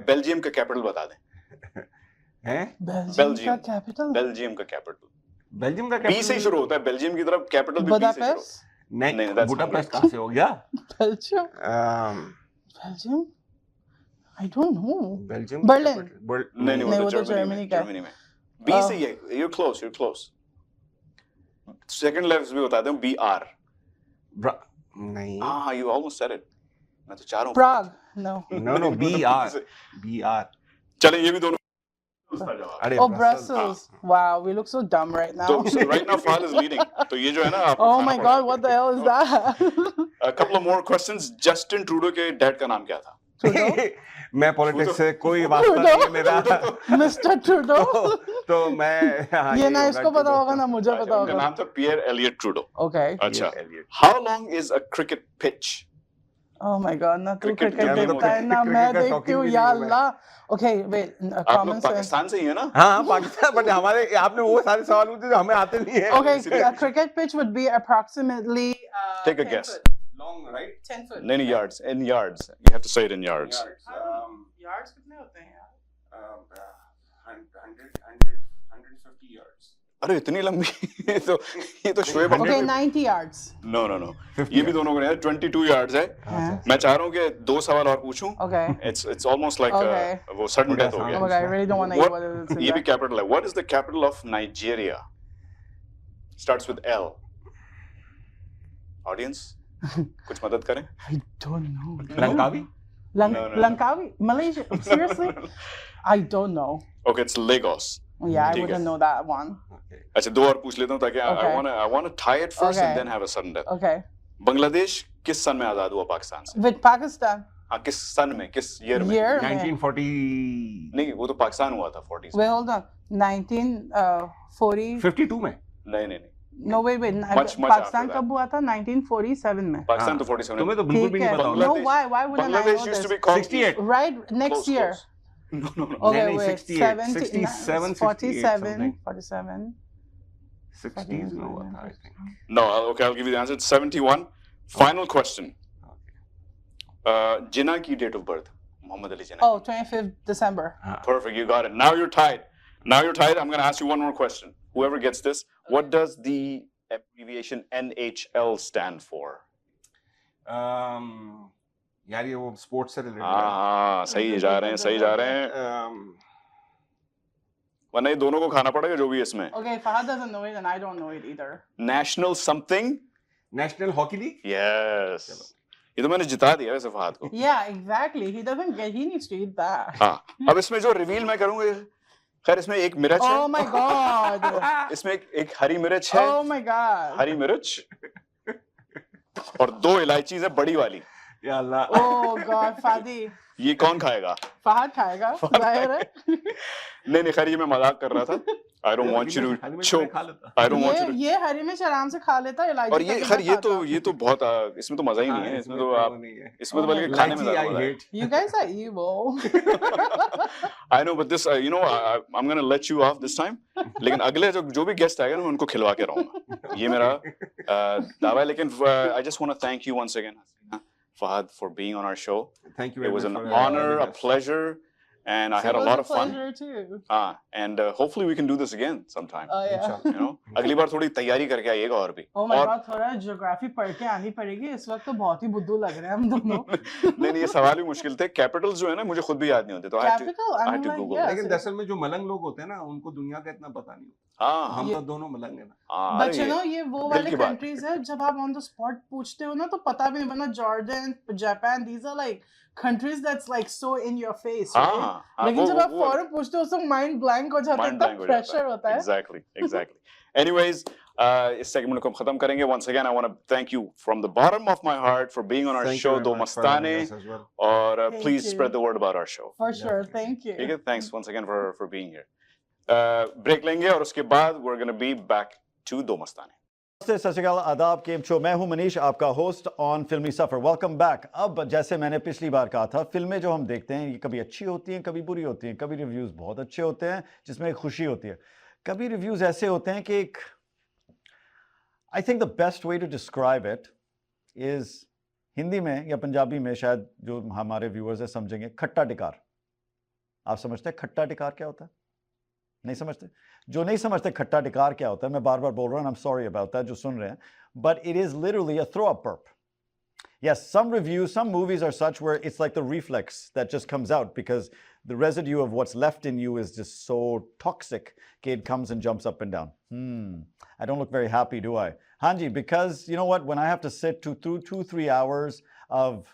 A: बेल्जियम का कैपिटल बता दें।
E: हैं?
D: बेल्जियम का कैपिटल?
A: बेल्जियम का कैपिटल
E: बेल्जियम का
A: बी से ही शुरू होता है, बेल्जियम की तरफ कैपिटल भी बी से शुरू होता
D: बुडापेस्ट?
E: नहीं,
A: नहीं, that's
E: बुडापेस्ट
A: Hungary.
E: कहाँ से हो गया?
D: Belgium?
E: Um,
D: Belgium? I don't know.
E: Belgium
D: Berlin?
A: है। नहीं
D: नहीं, वो तो
A: जर्मनी
D: जर्मनी का है।
A: जर्मनी में। B से ये you're close, you're close. Second letters भी बताते हूँ BR.
E: नहीं
A: हाँ, you almost said it. मैं तो चाह रहा हूँ.
D: Prague. No.
E: no BR
A: चलें ये भी दोनों उसका जवाब.
E: अरे
D: Oh, Brussels. Wow, we look so dumb right now.
A: So right now Fahad is leading. तो ये जो है ना आपको
D: Oh
A: खाना
D: my
A: पड़ेगा.
D: God, what the hell is that?
A: A couple of more questions. Justin Trudeau के डैड का नाम क्या था?
D: Trudeau?
E: मैं पॉलिटिक्स से कोई वास्ता नहीं है मेरा
D: Mr. Trudeau.
E: तो मैं हाँ,
D: ये
E: यही
D: ना
E: होगा,
D: इसको पता
E: Trudeau.
D: होगा ना मुझे पता
A: उनका
D: होगा.
A: नाम था पियर एलियट ट्रूडो.
D: Okay.
A: अच्छा.
E: Elliot.
A: How long is a cricket pitch?
D: Oh my God, ना तू
A: Cricket
D: क्रिकेट
A: का game
D: देखता है
A: होता
D: ना
E: है.
D: मैं
E: Cricket का
D: देखती
E: शौकीन
D: हूँ
E: भी
D: या
E: नहीं हूँ मैं.
D: अल्लाह. Okay, wait.
A: आप
D: Common
A: लोग
D: sense.
A: पाकिस्तान से ही है ना?
E: हाँ पाकिस्तान बट हमारे आपने वो सारे सवाल पूछे जो हमें आते नहीं है
D: Okay, a cricket pitch would be approximately
A: Take a
D: 10
A: guess.
D: foot.
E: Long right
D: 10 foot.
A: नहीं नहीं yards. In yards. You have to say it in yards.
D: Yards कितने होते हैं यार?
E: 150 yards
A: अरे इतनी लंबी ये तो Shoaib
D: Okay,
A: Akhtar.
D: 90 yards.
A: No no no. ये भी दोनों को नहीं है. 22 yards है.
D: हाँ.
A: मैं चाह रहा हूँ कि दो सवाल और पूछूं.
D: Okay.
A: It's almost like
D: Okay.
A: वो sudden
E: थोड़ा
A: death हो
E: सा-
D: Oh
A: गया.
D: my God, I really don't want to eat what it is.
A: ये भी capital है. What is the capital of Nigeria? Starts with L. Audience, कुछ मदद करें?
D: I don't know.
E: Langkawi
A: No, no, no.
D: Langkawi? Malaysia? Seriously? I don't know.
A: Okay, it's Lagos.
D: Yeah, I
A: ठीक है.
D: wouldn't know that one.
A: अच्छा दो और पूछ लेता हूँ ताकि
D: Okay.
A: I wanna tie it first
D: Okay.
A: and then have a sudden death.
D: Okay.
A: Bangladesh किस सन में आजाद हुआ पाकिस्तान से?
D: With Pakistan?
A: हाँ किस सन में किस ईयर में?
D: Year?
E: 1940
A: नहीं वो तो पाकिस्तान हुआ था 40s में.
D: Wait, hold on. 1940?
E: 52 में
A: नहीं.
D: No, wait.
A: Much
D: Pakistan
A: after
D: कब हुआ था? 1947 में.
A: पाकिस्तान
E: हाँ.
A: तो 47
E: तुम्हें
A: में.
E: तो बिल्कुल भी
D: ठीक
E: नहीं
D: है.
E: पता होगा
D: No,
A: Bangladesh-
D: why wouldn't I know
A: Bangladesh used to be
D: this?
A: called
E: 68
D: Right, next
A: Close,
D: year.
A: close. No.
D: Okay,
E: नहीं,
D: wait.
E: 68,
D: 70,
E: 67,
D: 47,
E: something.
D: 47.
E: 60s में हुआ था I think.
A: No, okay, I'll give you the answer. It's 71. Final question. Jinnah की date of birth. Muhammad Ali Jinnah.
D: Oh, 25th December.
A: Perfect, you got it. Now you're tied. I'm going to ask you one more question. Whoever gets this, what does the abbreviation NHL stand for?
E: यार ये वो sports से related
A: हाँ, सही जा रहे हैं. वरना ये दोनों को खाना पड़ेगा जो भी है इसमें.
D: Okay, Fahad doesn't know it and I don't know it either.
A: National something?
E: National hockey league
A: Yes. ये तो मैंने जिता दिया वैसे फहद को.
D: Yeah, exactly. He needs to eat that.
A: हाँ, अब इसमें जो रिवील मैं करूंगा, खैर इसमें एक मिर्च है.
D: Oh my God.
A: इसमें एक हरी मिर्च है.
D: Oh my God.
A: हरी मिर्च और दो इलायची है बड़ी वाली.
E: या अल्लाह
D: Oh God, Fadi.
A: ये कौन खाएगा?
D: Fahad खाएगा, जाहिर है.
A: नहीं खैर ये मैं मजाक कर रहा था. I don't want you to choke. I don't want you to.
D: ये हरी मिर्च आराम से खा लेता है, इलायची
A: और ये
D: तक
A: खैर
D: नहीं
A: ये तो बहुत इसमें तो मजा ही नहीं है. इसमें तो आप इसमें तो बल्कि खाने में
E: लाइची
A: ज्यादा
E: आई
A: मजा है.
E: Hate
D: You guys are evil.
A: I know, but this, I'm gonna let you off this time. लेकिन अगले जो भी गेस्ट आएगा ना मैं उनको खिलवा के रहूंगा. ये मेरा दावा है. लेकिन I just want to thank you once again, Hasina, Fahad, for being on our show.
E: Thank you
A: It was an honor, a pleasure, and I had a lot of fun.
D: Too.
A: And hopefully we can do this again sometime.
D: Oh yeah.
A: You know, अगली बार थोड़ी तैयारी करके आइएगा और भी.
D: Oh my
A: और
D: God, थोड़ा geography पढ़ के आनी पड़ेगी. इस वक्त तो बहुत ही बुद्धू लग रहे हैं हम दोनों.
A: नहीं ये सवाल भी मुश्किल थे. कैपिटल्स जो है ना मुझे खुद भी याद नहीं होते तो I had to.
D: Capital,
A: I
D: I
A: had
D: mean
A: to
D: like
A: Google.
D: yeah.
E: लेकिन दरअसल में जो मलंग लोग होते हैं ना उनको दुनिया का इतना पता नहीं होता.
A: हाँ
E: हम
D: ये-
E: तो दोनों मलंग हैं ना.
A: हाँ,
D: But
A: अरे
D: you know ये वो
A: दिल
D: वाले
A: की बात.
D: countries है जब आप on the spot पूछते हो ना तो पता भी नहीं बना. Jordan, Japan, these are like countries that's like so in your face,
A: हाँ
D: right?
A: हाँ
D: लेकिन जब आप
A: वो
D: फौरन पूछते हो तो mind blank हो जाता है,
A: mind
D: तब
A: blank हो जाता
D: pressure होता है.
A: Exactly. Anyways, इस सेगमेंट को हम खत्म करेंगे. Once again, I want to thank you from the bottom of my heart for being on our
E: Thank you
A: show,
E: very
A: Do
E: much for
A: Mastane,
E: having us as well.
A: और
D: Thank
A: please
D: you.
A: spread the word about our show.
D: For sure, thank you.
A: ठीक है, thanks once again for being here. Break लेंगे और उसके बाद we're going to be back to Do Mastane.
B: नमस्ते, सत श्री अकाल, आदाब, केम शो. मैं हूं मनीष, आपका होस्ट ऑन फिल्मी सफ़र. Welcome back. अब जैसे मैंने पिछली बार कहा था, फिल्में जो हम देखते हैं ये कभी अच्छी होती हैं, कभी बुरी होती हैं. कभी रिव्यूज़ बहुत अच्छे होते हैं जिसमें एक खुशी होती है, कभी रिव्यूज़ ऐसे होते हैं कि एक I think the best way to describe it is Hindi में या पंजाबी में शायद जो हमारे व्यूअर्स हैं समझेंगे, खट्टा टिकार. आप समझते हैं खट्टा टिकार क्या होता है? नहीं समझते? जो नहीं समझते खट्टा टिकार क्या होता है, मैं बार बार बोल रहा हूँ, I am sorry about that जो सुन रहे हैं, but it is literally a throw up burp.
A: Yes, some reviews, some movies are such where it's like the reflex that just comes out because the residue of what's left in you is just so toxic that it comes and jumps up and down. I don't look very happy, do I? Hanji, because you know what? When I have to sit through 2-3 hours of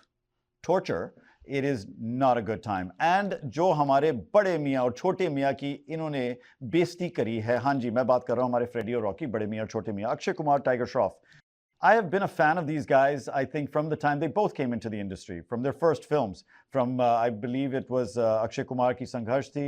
A: torture, it is not a good time. And जो हमारे बड़े मियाँ और छोटे मियाँ की इन्होंने बेइज्जती करी है, हाँ जी, मैं बात कर रहा हूँ हमारे फ्रेडी और रॉकी, बड़े मियाँ और छोटे मियाँ, Akshay Kumar, tiger Shroff. I have been a fan of these guys, I think, from the time they both came into the industry, from their first films. From, I believe it was Akshay Kumar की संघर्ष थी,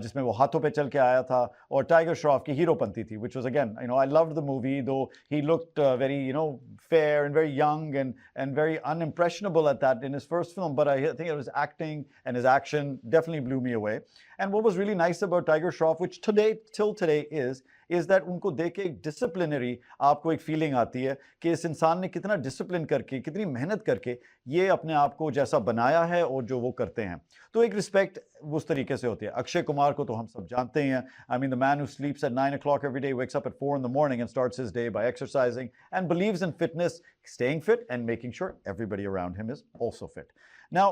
A: जिसमें वो हाथों पे चल के आया था, और टाइगर श्रॉफ की हीरोपंती थी, which was again, you know, I loved the movie, though he looked very, you know, fair and very young and very unimpressionable at that in his first film, but I think it was acting and his action definitely blew me away. And what was really nice about Tiger Shroff, which today, till today is that उनको देख के एक disciplinary आपको एक feeling आती है कि इस इंसान ने कितना डिसिप्लिन करके, कितनी मेहनत करके ये अपने आप को जैसा बनाया है और जो वो करते हैं, तो एक रिस्पेक्ट उस तरीके से होती है. अक्षय कुमार को तो हम सब जानते हैं. I mean, the man who sleeps at 9 o'clock every day, wakes up at 4 in the morning and starts his day by exercising and believes in fitness, staying fit and making sure everybody around him is also fit. Now,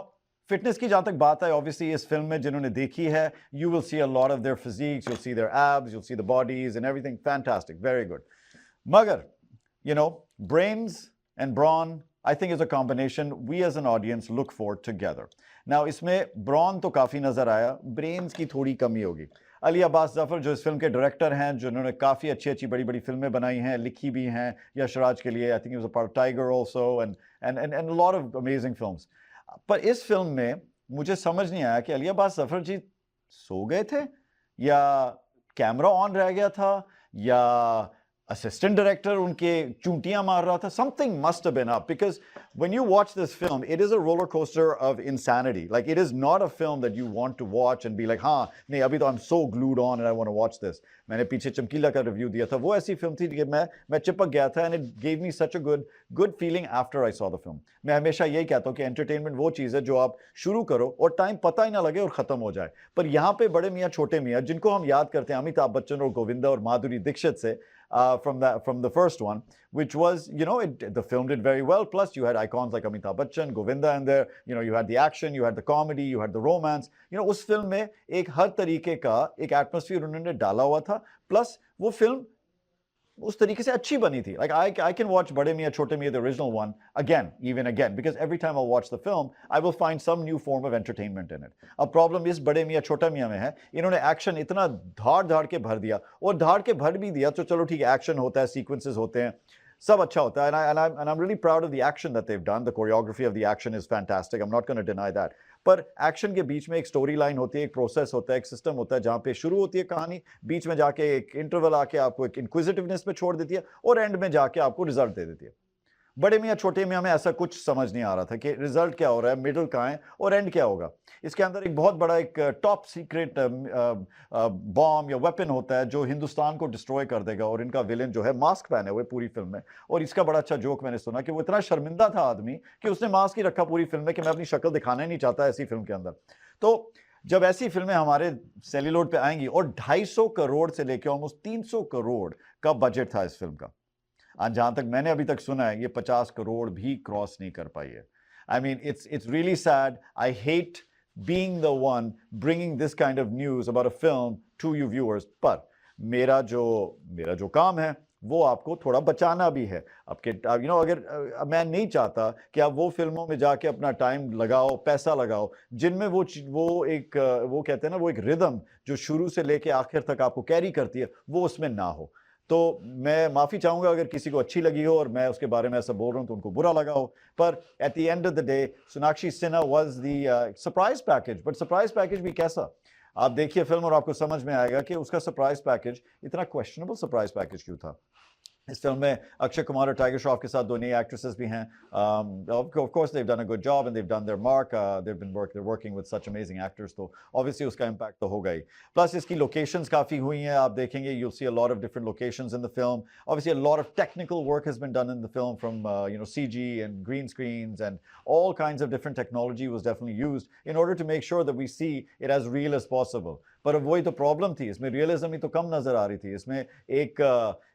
A: fitness की जहाँ तक बात है, obviously इस film में जिन्होंने देखी है, you will see a lot of their physics, you'll see their abs, you'll see the bodies and everything. Fantastic, very good. मगर, you know, brains and brawn, I think is a combination we as an audience look for together. Now, इसमें brawn तो काफ़ी नज़र आया, brains की थोड़ी कमी होगी. अली अब्बास जफर जो इस फिल्म के डायरेक्टर हैं, जिन्होंने काफ़ी अच्छी बड़ी फिल्में बनाई हैं, लिखी भी हैं यशराज के लिए, I think he was a part of Tiger also and a lot of amazing films. पर इस फिल्म में मुझे समझ नहीं आया कि अली अब्बास जफर जी सो गए थे या कैमरा ऑन रह गया था या असिस्टेंट डायरेक्टर उनके चूंटियां मार रहा था. Something must have been up because when you watch this film, it is a roller coaster of insanity. Like it is not a film that you want to watch and be like, हाँ नहीं अभी तो I'm so glued on and I want to watch this. मैंने पीछे चमकीला का review दिया था, वो ऐसी फिल्म थी कि मैं चिपक गया था and it gave me such a good feeling after I saw the film. मैं हमेशा यही कहता हूँ कि एंटरटेनमेंट वो चीज़ है जो आप शुरू करो और टाइम पता ही ना लगे और ख़त्म हो जाए. पर यहाँ पे बड़े मियाँ छोटे मियाँ जिनको हम याद करते हैं, अमिताभ बच्चन और गोविंदा और माधुरी दीक्षित से, from the first one, which was, you know, the film did very well. Plus, you had icons like Amitabh Bachchan, Govinda in there. You know, you had the action, you had the comedy, you had the romance. You know, उस film में एक हर तरीके का एक atmosphere उन्होंने डाला हुआ था. Plus, वो film उस तरीके से अच्छी बनी थी. Like I can watch बड़े मियाँ छोटे मियाँ, the original one, even again, because every time I'll watch the film, I will find some new form of entertainment in it. अब problem इस बड़े मियाँ छोटा मियाँ में है, इन्होंने action इतना धाड़ के भर दिया और धाड़ के भर भी दिया तो चलो ठीक है, action होता है, sequences होते हैं, सब अच्छा होता है, and I'm really proud of the action that they've done. The choreography of the action is fantastic. I'm not going to deny that. पर एक्शन के बीच में एक स्टोरी लाइन होती है, एक प्रोसेस होता है, एक सिस्टम होता है जहाँ पे शुरू होती है कहानी, बीच में जाके एक इंटरवल आके आपको एक इंक्विजिटिवनेस पे छोड़ देती है और एंड में जाके आपको रिजल्ट दे देती है. बड़े मियाँ छोटे मियाँ में ऐसा कुछ समझ नहीं आ रहा था कि रिजल्ट क्या हो रहा है, मिडल कहाँ है और एंड क्या होगा. इसके अंदर एक बहुत बड़ा एक टॉप सीक्रेट बॉम्ब या वेपन होता है जो हिंदुस्तान को डिस्ट्रॉय कर देगा और इनका विलेन जो है मास्क पहने हुए पूरी फिल्म में. और इसका बड़ा अच्छा जोक मैंने सुना कि वो इतना शर्मिंदा था आदमी कि उसने मास्क ही रखा पूरी फिल्म में कि मैं अपनी शक्ल दिखाना ही नहीं चाहता ऐसी फिल्म के अंदर. तो जब ऐसी फिल्में हमारे सेल्यूलोड पे आएंगी और 250 करोड़ से लेकर ऑलमोस्ट 300 करोड़ का बजट था इस फिल्म का, जहाँ तक मैंने अभी तक सुना है ये 50 करोड़ भी क्रॉस नहीं कर पाई है. I mean, it's really sad. I hate being the one bringing this kind of news about a film to you viewers. पर मेरा जो काम है वो आपको थोड़ा बचाना भी है. आपके you know, अगर मैं नहीं चाहता कि आप वो फिल्मों में जाके अपना टाइम लगाओ, पैसा लगाओ जिनमें वो कहते हैं ना, वो एक रिदम जो शुरू से लेके आखिर तक आपको कैरी करती है वो उसमें ना हो. तो मैं माफ़ी चाहूँगा अगर किसी को अच्छी लगी हो और मैं उसके बारे में ऐसा बोल रहा हूँ तो उनको बुरा लगा हो. पर at the end of the day Sonakshi Sinha was the surprise package. But surprise package भी कैसा, आप देखिए फिल्म और आपको समझ में आएगा कि उसका सरप्राइज पैकेज इतना क्वेश्चनबल सरप्राइज पैकेज क्यों था. इस फिल्म में अक्षय कुमार और टाइगर श्रॉफ के साथ दो नई एक्ट्रेसेस भी हैं. Of course they've done a good job and they've done their mark. They're working with such amazing actors, तो obviously उसका impact तो होगा ही. Plus इसकी locations काफ़ी हुई हैं, आप देखेंगे you'll see a lot of different locations in the film. Obviously a lot of technical work has been done in the film from CG and green screens and all kinds of different technology was definitely used in order to make sure that we see it as real as possible. पर वही तो problem थी, इसमें realism ही तो कम नज़र आ रही थी. इसमें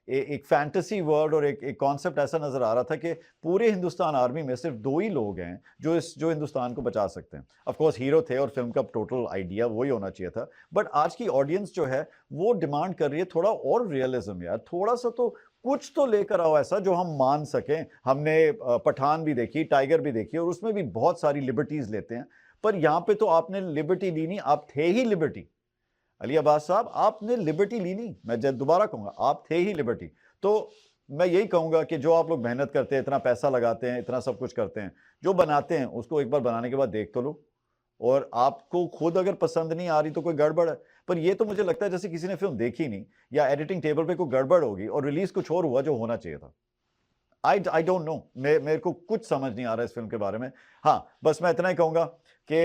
F: एक फैंटेसी वर्ल्ड और एक कॉन्सेप्ट ऐसा नजर आ रहा था कि पूरे हिंदुस्तान आर्मी में सिर्फ 2 ही लोग हैं जो हिंदुस्तान को बचा सकते हैं। ऑफ कोर्स हीरो थे और फिल्म का टोटल आइडिया वही होना चाहिए था, बट आज की ऑडियंस जो है वो डिमांड कर रही है थोड़ा और रियलिज्म यार, थोड़ा सा तो कुछ तो लेकर आओ ऐसा जो हम मान सकें। हमने पठान भी देखी, टाइगर भी देखी, और उसमें भी बहुत सारी लिबर्टीज लेते हैं, पर यहाँ पे तो आपने लिबर्टी ली नहीं, आप थे ही लिबर्टी। अली अब्बास साहब, आपने लिबर्टी ली नहीं, मैं दोबारा कहूंगा, आप थे ही लिबर्टी। तो मैं यही कहूंगा कि जो आप लोग मेहनत करते हैं, इतना पैसा लगाते हैं, इतना सब कुछ करते हैं, जो बनाते हैं उसको एक बार बनाने के बाद देख तो लो, और आपको खुद अगर पसंद नहीं आ रही तो कोई गड़बड़ है। पर ये तो मुझे लगता है जैसे किसी ने फिल्म देखी नहीं, या एडिटिंग टेबल पे कोई गड़बड़ होगी और रिलीज कुछ और हुआ जो होना चाहिए था। आई डोंट नो, मेरे को कुछ समझ नहीं आ रहा है इस फिल्म के बारे में। हाँ, बस मैं इतना ही कहूंगा कि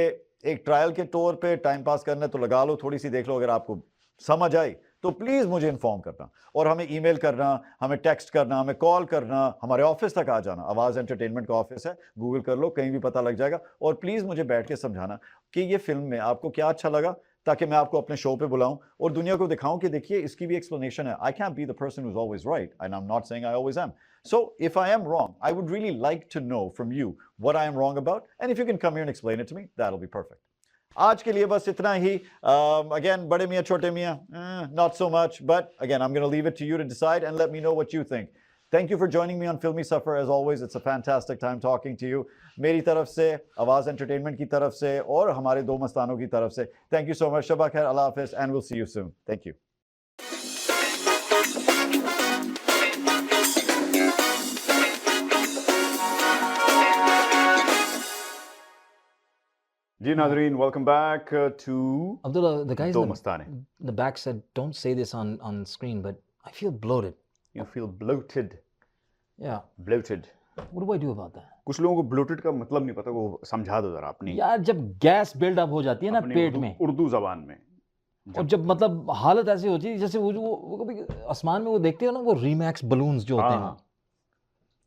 F: एक ट्रायल के तौर पे टाइम पास करना है तो लगा लो, थोड़ी सी देख लो, अगर आपको समझ आई तो प्लीज मुझे इन्फॉर्म करना, और हमें ईमेल करना, हमें टेक्स्ट करना, हमें कॉल करना, हमारे ऑफिस तक आ जाना। आवाज एंटरटेनमेंट का ऑफिस है, गूगल कर लो, कहीं भी पता लग जाएगा। और प्लीज मुझे बैठ के समझाना कि ये फिल्म में आपको क्या अच्छा लगा, ताकि मैं आपको अपने शो पे बुलाऊं और दुनिया को दिखाऊं कि देखिए इसकी भी एक्सप्लेनेशन है। I can't be the person who is always right, and I am not saying I always am. So if I am wrong, I would really like to know from you what I am wrong about, and if you can come here and explain it to me, that'll be perfect. आज के लिए बस इतना ही। Again, बड़े मियाँ छोटे मियाँ, not so much, but again, I'm going to leave it to you to decide and let me know what you think. Thank you for joining me on Filmy Safar. As always, it's a fantastic time talking to you. मेरी तरफ से, आवाज entertainment की तरफ से, और हमारे दो मस्तानों की तरफ से, thank you so much. Shaba खैर, अल्लाह हाफिज़, and we'll see you soon. Thank you.
A: जी नाज़रीन, welcome back to
B: Abdullah, the guys
A: दो
B: in
A: मस्ताने।
B: the back said, "Don't say this on screen," but I feel bloated.
A: You feel bloated.
B: Yeah.
A: Bloated.
B: What do I do about that?
A: कुछ लोगों को bloated का मतलब नहीं पता, वो समझा दो जरा अपनी
B: यार, जब गैस बिल्ड अप हो जाती है ना
A: अपनी
B: पेट में,
A: उर्दू जबान में,
B: और जब मतलब हालत ऐसी होती है जैसे वो कभी आसमान में वो देखते हो ना, वो रीमैक्स बलून्स जो होते हैं।
A: हाँ,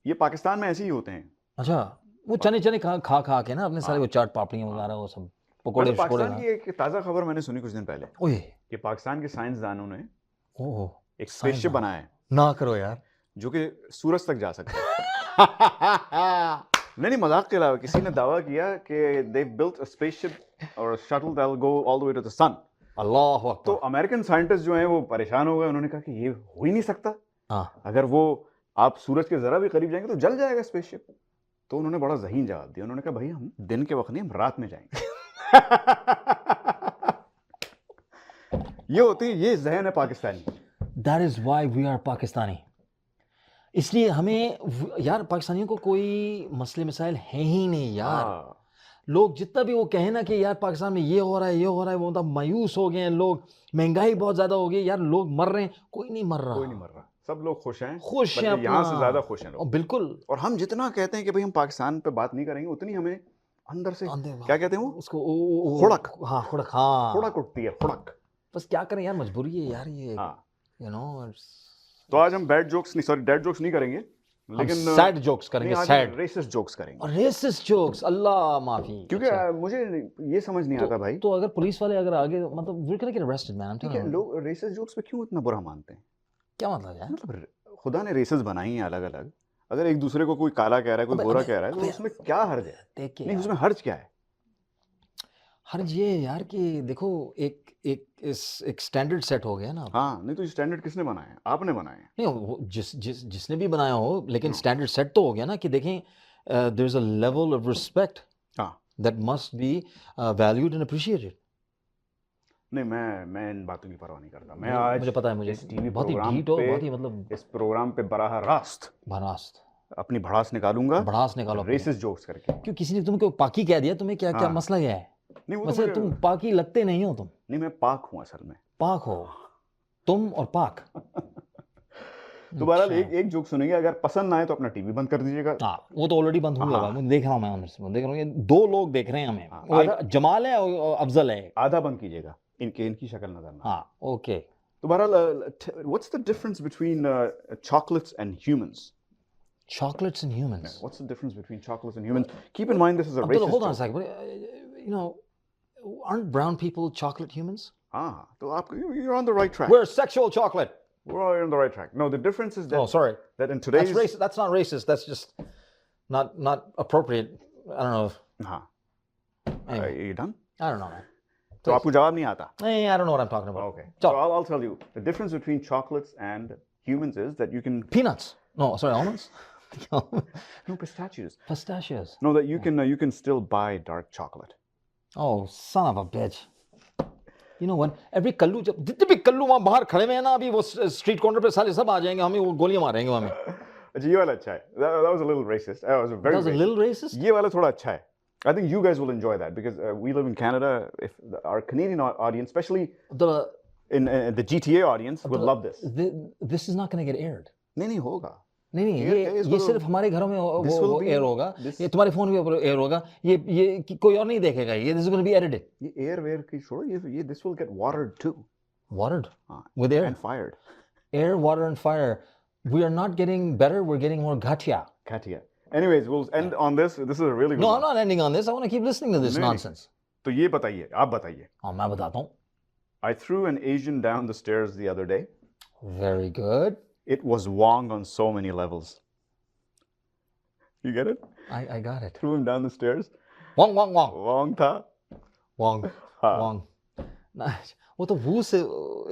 A: ये पाकिस्तान में ऐसे ही होते हैं।
B: अच्छा, वो चने खा के ना अपने सारे, वो चाट पापड़ियाँ वगैरह, वो सब पकोड़े
A: मतलब
B: शकोड़े
A: पाकिस्तान की एक ताज़ा खबर मैंने सुनी कुछ दिन पहले
B: ओए,
A: कि पाकिस्तान के साइंसदानों ने
B: ओह,
A: एक स्पेसशिप बनाया है
B: ना करो यार।
A: जो कि सूरज तक जा सकता है। नहीं, मजाक के अलावा किसी ने दावा किया कि they built a spaceship or a shuttle that will go all the way to the sun.
B: अल्लाह
A: तो
B: अकबर।
A: अमेरिकन साइंटिस्ट जो हैं वो परेशान हो गए, उन्होंने कहा कि ये हो ही नहीं सकता,
B: हाँ,
A: अगर वो आप सूरज के जरा भी करीब जाएंगे तो जल जाएगा स्पेसशिप। तो उन्होंने बड़ा ज़हीन जवाब दिया, उन्होंने कहा भाई हम दिन के वक्त नहीं, हम रात में जाएंगे। ये होती है, ये जहन है Pakistani.
B: that is why we are Pakistani. इसलिए हमें यार, पाकिस्तानियों को कोई मसले मसाइल हैं ही नहीं यार।
A: हाँ,
B: लोग जितना भी वो कहें ना कि यार पाकिस्तान में ये हो रहा है, ये हो रहा है, वो मतलब मायूस हो गए हैं लोग, महंगाई बहुत ज्यादा हो गई यार, लोग मर रहे हैं, कोई नहीं मर रहा,
A: कोई नहीं मर रहा, सब लोग खुश हैं,
B: खुश हैं
A: बल्कि यहाँ से
B: अपना।
A: ज्यादा खुश हैं
B: और
A: लोग।
B: बिल्कुल
A: और हम जितना कहते हैं कि भाई हम पाकिस्तान पे बात नहीं करेंगे, उतनी हमें अंदर से
B: अंदर
A: क्या कहते हैं वो,
B: उसको
A: खुड़क।
B: हाँ, खुड़क, हाँ,
A: खुड़क उठती है, खुड़क।
B: बस क्या करें यार, मजबूरी है यार ये,
A: हाँ,
B: यू नो।
A: तो आज हम बैड जोक्स नहीं, सॉरी डेड जोक्स नहीं करेंगे, लेकिन
B: सैड जोक्स करेंगे, सैड
A: रेसिस्ट जोक्स करेंगे,
B: रेसिस्ट जोक्स, अल्लाह माफी।
A: क्योंकि
B: अच्छा,
A: मुझे ये समझ नहीं आता भाई
B: तो अगर पुलिस वाले अगर आगे, मतलब we're gonna get arrested man, I'm
A: ठीक
B: telling
A: है,
B: you।
A: लोग रेसिस्ट जोक्स पे क्यों इतना बुरा मानते हैं?
B: क्या मतलब यार?
A: मतलब खुदा ने रेसेस बनाई हैं अलग अलग, अगर एक दूसरे को कोई काला कह रहा है, कोई गोरा कह रहा है, तो उसमें क्या हर्ज है?
B: देखिए
A: नहीं, उसमें हर्ज क्या है?
B: हर्ज ये यार कि देखो, एक स्टैंडर्ड सेट हो गया ना।
A: हाँ, नहीं तो स्टैंडर्ड किसने बनाया है? आपने बनाया है।
B: नहीं, वो जिसने भी बनाया हो, लेकिन स्टैंडर्ड सेट तो हो गया ना कि देखें, there is a level of respect
A: हाँ,
B: that must be valued and appreciated.
A: नहीं, मैं इन बातों की परवाह नहीं करता। मैं आज
B: मुझे पता है, मुझे
A: इस टीवी
B: बहुत ही
A: प्रोग्राम
B: ढीठ हो,
A: पे,
B: बहुत ही मतलब
A: इस प्रोग्राम पे बराह रास्त
B: भरास्त
A: अपनी भड़ास निकालूंगा,
B: भड़ास निकालो अपनी।
A: रेसिस्ट जोक्स करके।
B: क्यों किसी ने तुमको पाकी कह दिया, तुम्हें क्या क्या
A: हाँ।
B: मसला क्या है?
A: नहीं, वो तो
B: वैसे
A: मुझे-
B: तुम पाकी लगते नहीं हो तुम,
A: नहीं, मैं पाक हूँ असल में।
B: पाक हो तुम और पाक।
A: तो बहरहाल
B: अच्छा।
A: एक जोक सुनेंगे, अगर पसंद ना आए तो अपना टीवी बंद कर दीजिएगा।
B: हाँ, वो तो ऑलरेडी बंद हुआ
A: हाँ।
B: होगा, मैं देख रहा हूँ, मैं अंदर से देख रहा हूँ, ये दो लोग देख रहे हैं हमें,
A: हाँ,
B: वो एक
A: आधा-
B: जमाल है और अफजल है।
A: आधा बंद कीजिएगा, इनकी शक्ल नजर ना।
B: हाँ, ओके।
A: तो बहरहाल, what's the difference between chocolates and humans?
B: Chocolates and humans.
A: What's the difference between chocolates and humans? Keep in mind this is a
B: Abdullah,
A: racist
B: hold on a
A: joke.
B: second. But, you know, aren't brown people chocolate humans?
A: हाँ, तो आप you're on the right track.
B: We're sexual chocolate.
A: We're all on the right track. No, the difference is that
B: Oh, sorry.
A: that in
B: That's
A: today's
B: racist. That's not racist. That's just not appropriate. I don't know.
A: हाँ,
B: Anyway,
A: you done?
B: I don't know, man.
A: तो आपको जवाब नहीं आता.
B: I don't know what I'm talking about.
A: Okay.
B: So-
A: So I'll tell you. The difference between chocolates and humans is that you can
B: Peanuts. No, sorry, almonds.
A: no pistachios.
B: Pistachios.
A: No, that you can still buy dark chocolate.
B: Oh, son of a bitch. You know what? Every Kullu जब जितने भी कल्लू वहाँ बाहर खड़े हुए हैं ना अभी वो स्ट्रीट कॉर्नर पे साले सब आ जाएंगे हमें वो गोलियां मारेंगे हमें.
A: अच्छा, ये वाला अच्छा है. That was a little racist. That was very
B: That was a
A: racist.
B: little racist.
A: ये वाला थोड़ा अच्छा है. I think you guys will enjoy that because we live in Canada. If our Canadian audience, especially
B: The
A: in the GTA audience, would love this.
B: this is not going to get aired.
A: नहीं नहीं होगा.
B: नहीं
A: Air-
B: ये
A: इसको-
B: सिर्फ हमारे घरों में
A: This will
B: वो
A: be-
B: एयर होगा.
A: this-
B: ये तुम्हारे फोन में एयर होगा. ये कोई और नहीं देखेगा. ये this is going to be edited.
A: ये air वेयर की छोड़ो ये this will get watered too.
B: Watered
A: हाँ,
B: with air.
A: and fired.
B: Air, water, and fire. We are not getting better. We're getting more ghatia.
A: Katia. Anyways, we'll end on this. This is a really good
B: No,
A: one.
B: I'm not ending on this. I want to keep listening to this
A: नहीं, नहीं.
B: nonsense.
A: तो ये बताइए, आप बताइए.
B: Oh, मैं बताता हूँ.
A: I threw an Asian down the stairs the other day.
B: Very good.
A: It was Wong on so many levels. You get it?
B: I got it.
A: Threw him down the stairs.
B: Wong, Wong, Wong.
A: Wong था.
B: Wong,
A: हाँ.
B: Wong. Nice. What the Wu say?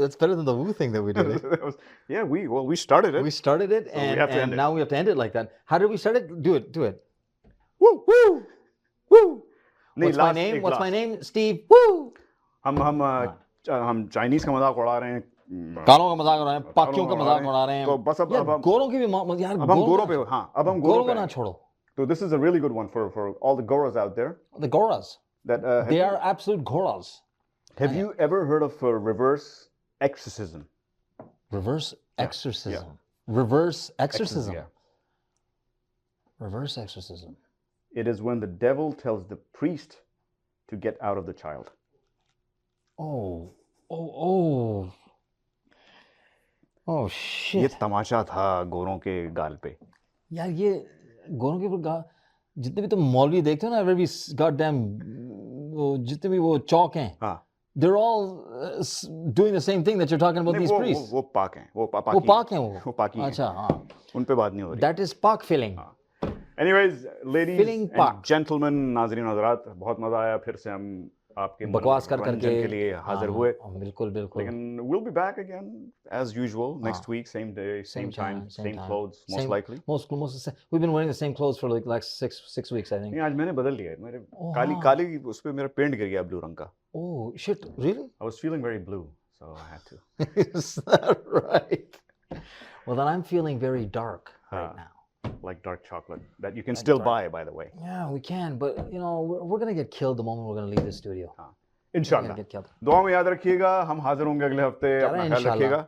B: It's better than the Wu thing that we did.
A: That was- yeah, we started it.
B: We started it,
A: So we
B: and,
A: have to end
B: and
A: it.
B: now we have to end it like that. How did we start it? Do it. Do it.
A: Woo woo woo. नहीं,
B: What's my
A: last
B: name?
A: एक
B: What's my
A: last.
B: name? Steve. Woo.
A: हम Chinese का मजाक उड़ा रहे हैं.
B: कालों का मजाक उड़ा रहे हैं, पाकियों का
A: उड़ा
B: मजाक
A: रहे हैं।
B: उड़ा रहे हैं.
A: तो बस अब
B: यार,
A: हम
B: गोरों की भी यार
A: अब हम गोरों पे हाँ अब हम
B: गोरों
A: गोरों
B: को
A: पे
B: ना
A: आए.
B: छोड़ो.
A: So this is a really good one for all the goras out there.
B: The goras.
A: That
B: They are absolute goras.
A: have you ever heard of reverse exorcism?
B: Reverse
A: Yeah,
B: exorcism. Reverse exorcism.
A: Yeah.
B: Reverse exorcism.
A: It is when the devil tells the priest to get out of the child.
B: Oh. Oh. Oh
A: ये
B: shit.
A: तमाशा था गोरों के गाल पे.
B: यार ये गोरों के ऊपर जितने भी तुम मौलवी देखते हो ना एवरी गॉडडैम जितने भी वो चौक हैं
A: हाँ.
B: they're all doing the same thing that you're talking about
A: नहीं,
B: these
A: वो
B: priests.
A: वो पाक हैं. वो
B: वो
A: पाकी
B: पाक हैं वो.
A: वो पाकी हैं.
B: अच्छा हाँ.
A: उन पे बात नहीं हो रही.
B: That is पाक filling.
A: Anyways, ladies
B: Feeling
A: and
B: पाक.
A: gentlemen, नाज़रीन हज़रात, बहुत मजा आया. फिर से हम आपके
B: बकवास कर
A: मनोरंजन
B: करके
A: के लिए हाजिर
B: हाँ,
A: हुए.
B: हाँ, बिल्कुल बिल्कुल.
A: लेकिन we'll be back again as usual next
B: हाँ.
A: week, same day, same time, same
B: time.
A: clothes, most
B: Same-
A: likely.
B: We've been wearing the same clothes for like six weeks I think.
A: नहीं, आज मैंने बदल लिया है. मेरे
B: Oh,
A: काली
B: हाँ.
A: काली उस पे मेरा पेंट गिर गया ब्लू रंग का.
B: Oh shit, really?
A: I was feeling very blue, so I had to.
B: Is that right? Well then I'm feeling very dark right
A: हाँ.
B: now.
A: Like dark chocolate that you can still
B: dark.
A: buy, by the way.
B: Yeah, we can, but you know, we're gonna get killed the moment we're gonna leave the studio. We're gonna
A: इंशाल्लाह.
B: get killed.
A: दुआ में याद रखिएगा. हम हाजिर होंगे अगले हफ्ते.
B: कह रहे
A: अपना
B: हैं
A: ख्याल रखिएगा.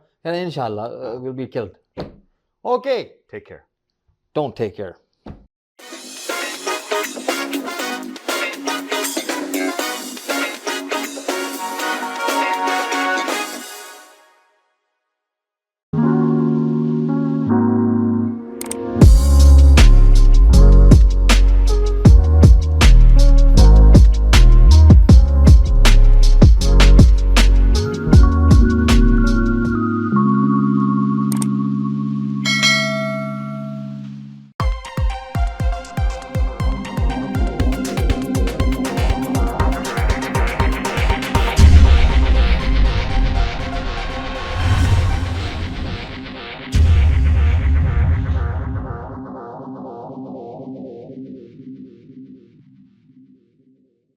B: inshallah. Inshallah, we'll be killed. Okay,
A: Take care.
B: don't take care.